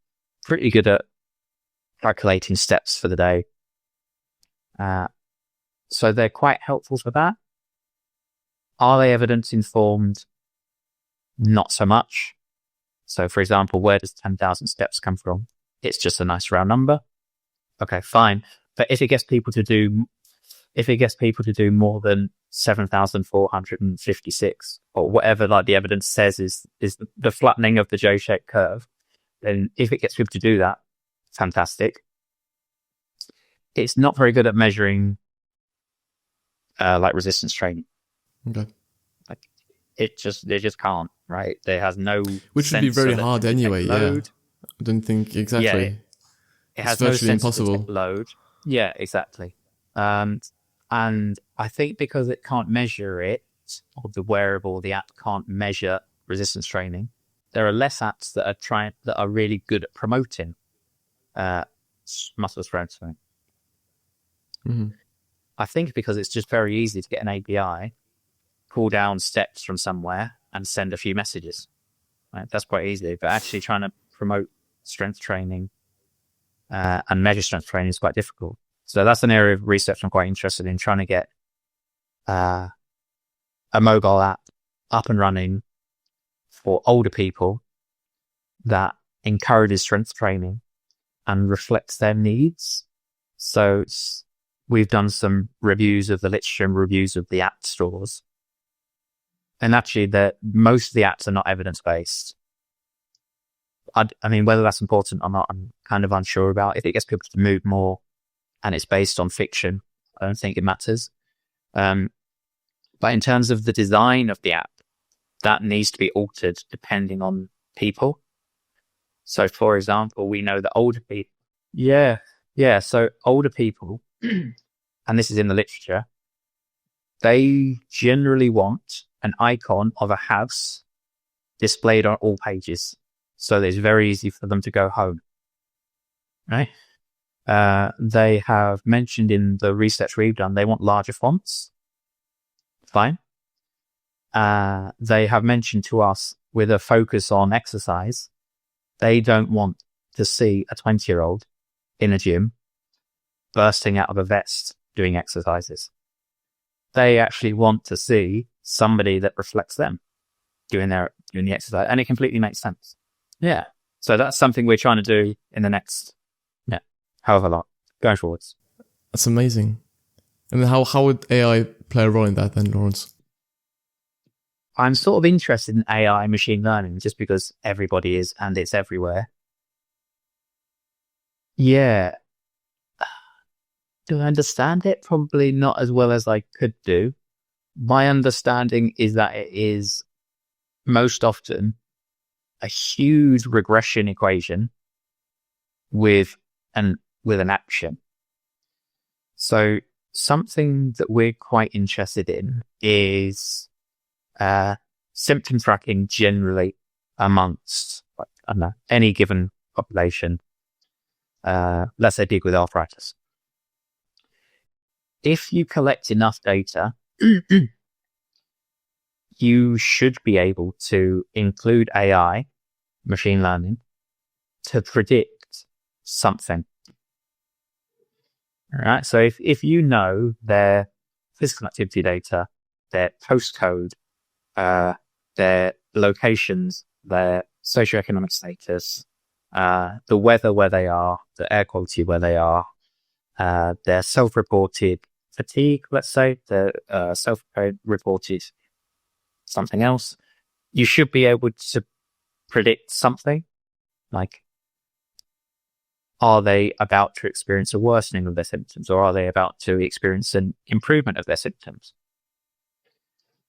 Pretty good at calculating steps for the day. So they're quite helpful for that. Are they evidence informed? Not so much. So, for example, where does 10,000 steps come from? It's just a nice round number. Okay, fine. But if it gets people to do more than 7,456 or whatever, like the evidence says is the flattening of the J-shaped curve, then if it gets people to do that, fantastic. It's not very good at measuring like resistance training. Okay. Like they just can't, right? There has no, which would be very hard anyway. Yeah, I don't think exactly. Yeah, it has it's virtually no impossible. Load. Yeah, exactly. And I think because it can't measure it, or the wearable, the app can't measure resistance training, there are less apps that are really good at promoting muscle strength training. Mm-hmm. I think because it's just very easy to get an API, pull down steps from somewhere, and send a few messages. Right? That's quite easy. But actually trying to promote strength training and measure strength training is quite difficult. So that's an area of research I'm quite interested in, trying to get a mobile app up and running for older people that encourages strength training and reflects their needs. So we've done some reviews of the literature and reviews of the app stores. And actually, most of the apps are not evidence-based. I mean, whether that's important or not, I'm kind of unsure about. If it gets people to move more and it's based on fiction, I don't think it matters. But in terms of the design of the app, that needs to be altered depending on people. So, for example, we know that older people, so older people, and this is in the literature, they generally want an icon of a house displayed on all pages. So that it's very easy for them to go home. Right? They have mentioned in the research we've done, they want larger fonts. Fine. They have mentioned to us, with a focus on exercise, they don't want to see a 20-year-old in a gym bursting out of a vest doing exercises. They actually want to see somebody that reflects them doing the exercise, and it completely makes sense. Yeah. So that's something we're trying to do in the next, however long, going forwards. That's amazing. And how would AI play a role in that then, Lawrence? I'm sort of interested in AI machine learning just because everybody is, and it's everywhere. Yeah. Do I understand it? Probably not as well as I could do. My understanding is that it is most often a huge regression equation with an action. So something that we're quite interested in is symptom tracking generally amongst, any given population. Let's say people with arthritis. If you collect enough data, you should be able to include AI, machine learning, to predict something. All right. So if you know their physical activity data, their postcode, their locations, their socioeconomic status, the weather where they are, the air quality where they are, their self-reported fatigue, let's say, the self-reported something else, you should be able to predict something like, are they about to experience a worsening of their symptoms, or are they about to experience an improvement of their symptoms?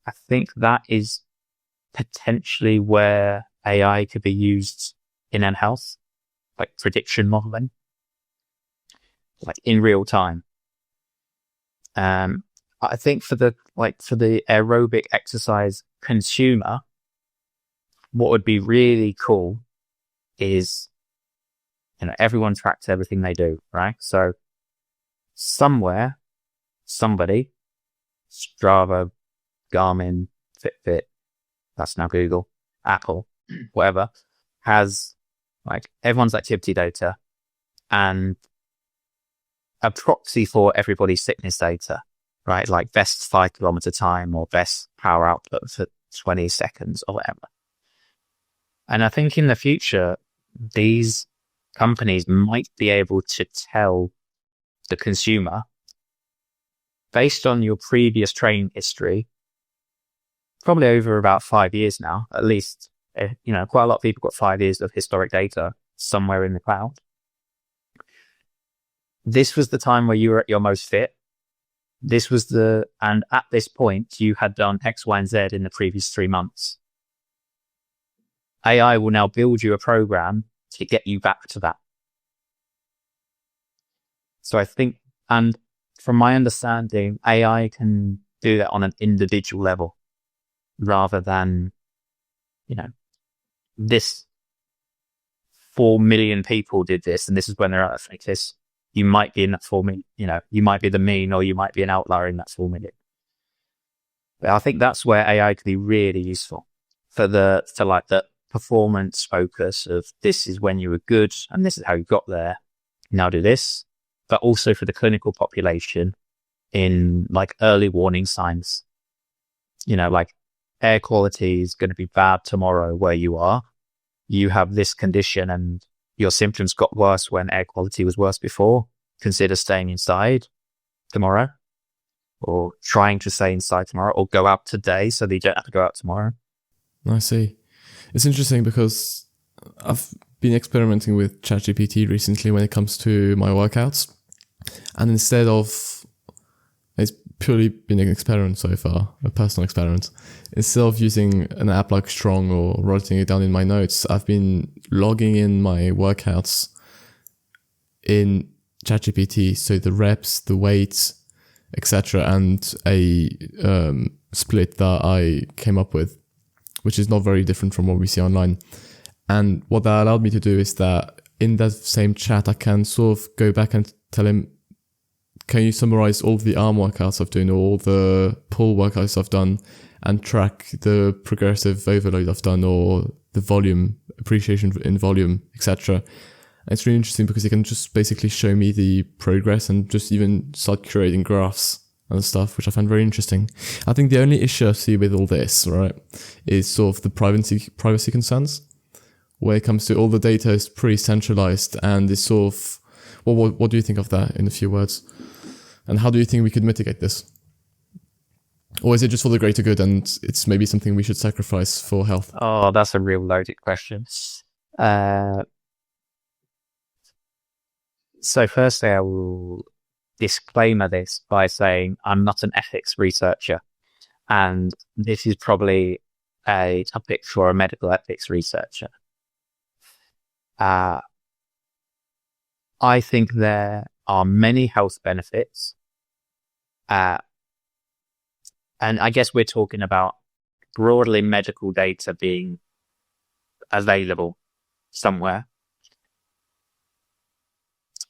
I think that is potentially where AI could be used in health, like prediction modeling, like in real time. I think for the aerobic exercise consumer, what would be really cool is, everyone tracks everything they do, right? So somewhere, somebody, Strava, Garmin, Fitbit, that's now Google, Apple, whatever, has everyone's activity data and a proxy for everybody's fitness data, right? Like best 5 kilometer time or best power output for 20 seconds or whatever. And I think in the future, these companies might be able to tell the consumer, based on your previous training history, probably over about 5 years now, at least, quite a lot of people got 5 years of historic data somewhere in the cloud. This was the time where you were at your most fit. And at this point, you had done X, Y, and Z in the previous 3 months. AI will now build you a program to get you back to that. So I think, and from my understanding, AI can do that on an individual level rather than, this 4 million people did this, and this is when they're at this, you might be in that 4 million, you might be the mean, or you might be an outlier in that 4 million. But I think that's where AI could be really useful for the performance focus of this is when you were good and this is how you got there. Now do this, but also for the clinical population in like early warning signs, like air quality is going to be bad tomorrow where you are. You have this condition and your symptoms got worse when air quality was worse before. Consider staying inside tomorrow, or trying to stay inside tomorrow, or go out today so that you don't have to go out tomorrow. I see. It's interesting because I've been experimenting with ChatGPT recently when it comes to my workouts. And instead of, it's purely been an experiment so far, a personal experiment. Instead of using an app like Strong or writing it down in my notes, I've been logging in my workouts in ChatGPT. So the reps, the weights, etc., and a split that I came up with, which is not very different from what we see online. And what that allowed me to do is that in that same chat, I can sort of go back and tell him, can you summarize all the arm workouts I've done, or all the pull workouts I've done, and track the progressive overload I've done, or the volume, appreciation in volume, etc. And it's really interesting because it can just basically show me the progress and just even start creating graphs and stuff, which I find very interesting. I think the only issue I see with all this, right, is sort of the privacy concerns, where it comes to all the data is pretty centralized, and it's sort of, what do you think of that in a few words? And how do you think we could mitigate this? Or is it just for the greater good and it's maybe something we should sacrifice for health? Oh, that's a real loaded question. So firstly, I will disclaimer this by saying I'm not an ethics researcher, and this is probably a topic for a medical ethics researcher. I think there are many health benefits, and I guess we're talking about broadly medical data being available somewhere.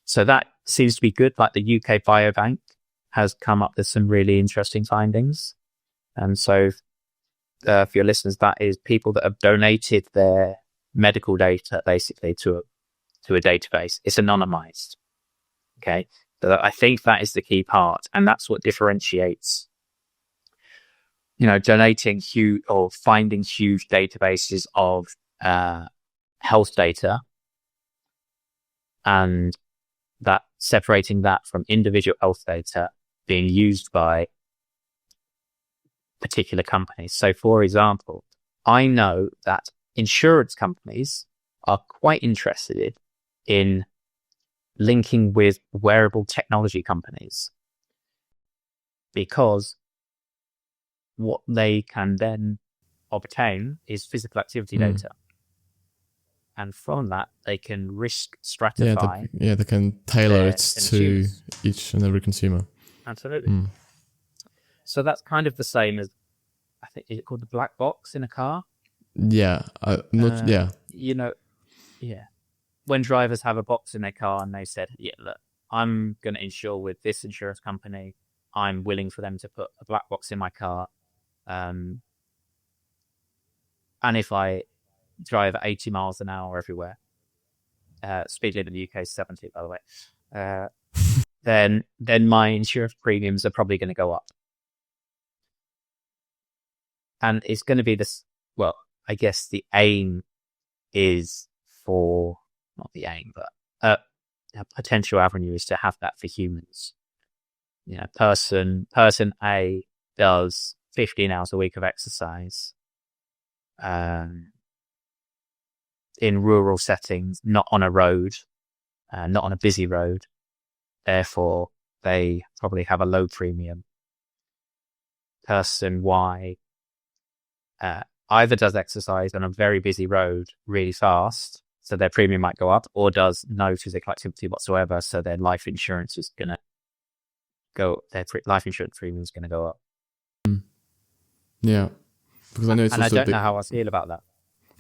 So that seems to be good. Like the UK Biobank has come up with some really interesting findings. And so for your listeners, that is people that have donated their medical data basically to a database. It's anonymized. Okay. So I think that is the key part. And that's what differentiates, donating huge or finding huge databases of health data, and that separating that from individual health data being used by particular companies. So for example, I know that insurance companies are quite interested in linking with wearable technology companies, because what they can then obtain is physical activity data. And from that, they can risk stratify. They can tailor it to each and every consumer. Absolutely. So that's kind of the same as, I think, is it called the black box in a car? Yeah. When drivers have a box in their car and they said, look, I'm going to insure with this insurance company. I'm willing for them to put a black box in my car. And if I drive at 80 miles an hour everywhere, speed limit in the UK is 70, by the way, then my insurance premiums are probably going to go up. And it's going to be this, well, I guess the aim is for, not the aim, but a potential avenue is to have that for humans. Person A does 15 hours a week of exercise, in rural settings, not on a road, not on a busy road. Therefore, they probably have a low premium. Person Y either does exercise on a very busy road really fast, so their premium might go up, or does no physical activity whatsoever, so their life insurance is going to go, life insurance premium is going to go up. Yeah. Because I know it's and also I don't know how I feel about that.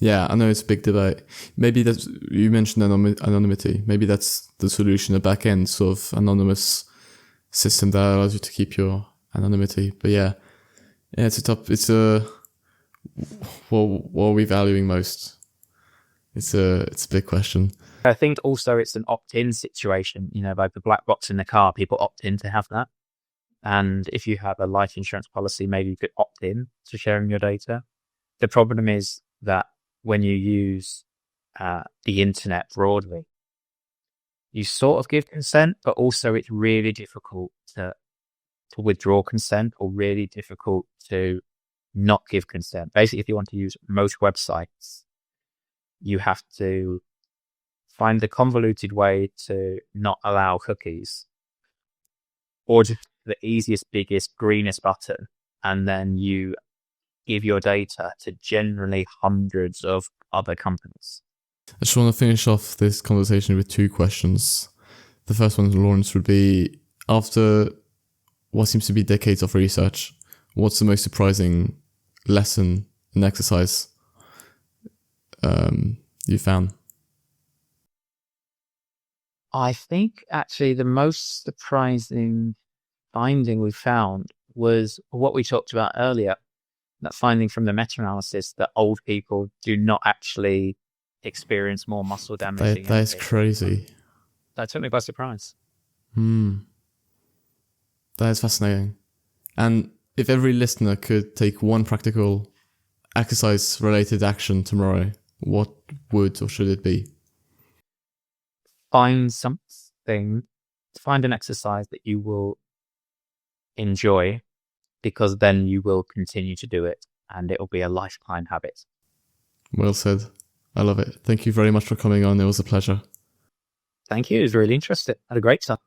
Yeah, I know it's a big debate. Maybe that's, you mentioned anonymity. Maybe that's the solution, a back end sort of anonymous system that allows you to keep your anonymity. But yeah, it's a, what are we valuing most? It's a big question. I think also it's an opt-in situation, like the black box in the car, people opt in to have that. And if you have a life insurance policy, maybe you could opt in to sharing your data. The problem is that when you use the internet broadly, you sort of give consent, but also it's really difficult to withdraw consent, or really difficult to not give consent. Basically, if you want to use most websites, you have to find the convoluted way to not allow cookies, or just the easiest, biggest, greenest button, and then you give your data to generally hundreds of other companies. I just want to finish off this conversation with two questions. The first one, Lawrence, would be, after what seems to be decades of research, what's the most surprising lesson and exercise you found? I think actually the most surprising finding we found was what we talked about earlier, that finding from the meta-analysis that old people do not actually experience more muscle damage. That is crazy. That took me by surprise. That is fascinating. And if every listener could take one practical exercise-related action tomorrow, what would or should it be? Find an exercise that you will enjoy, because then you will continue to do it and it'll be a lifetime habit. Well said. I love it. Thank you very much for coming on. It was a pleasure. Thank you. It was really interesting. Had a great time.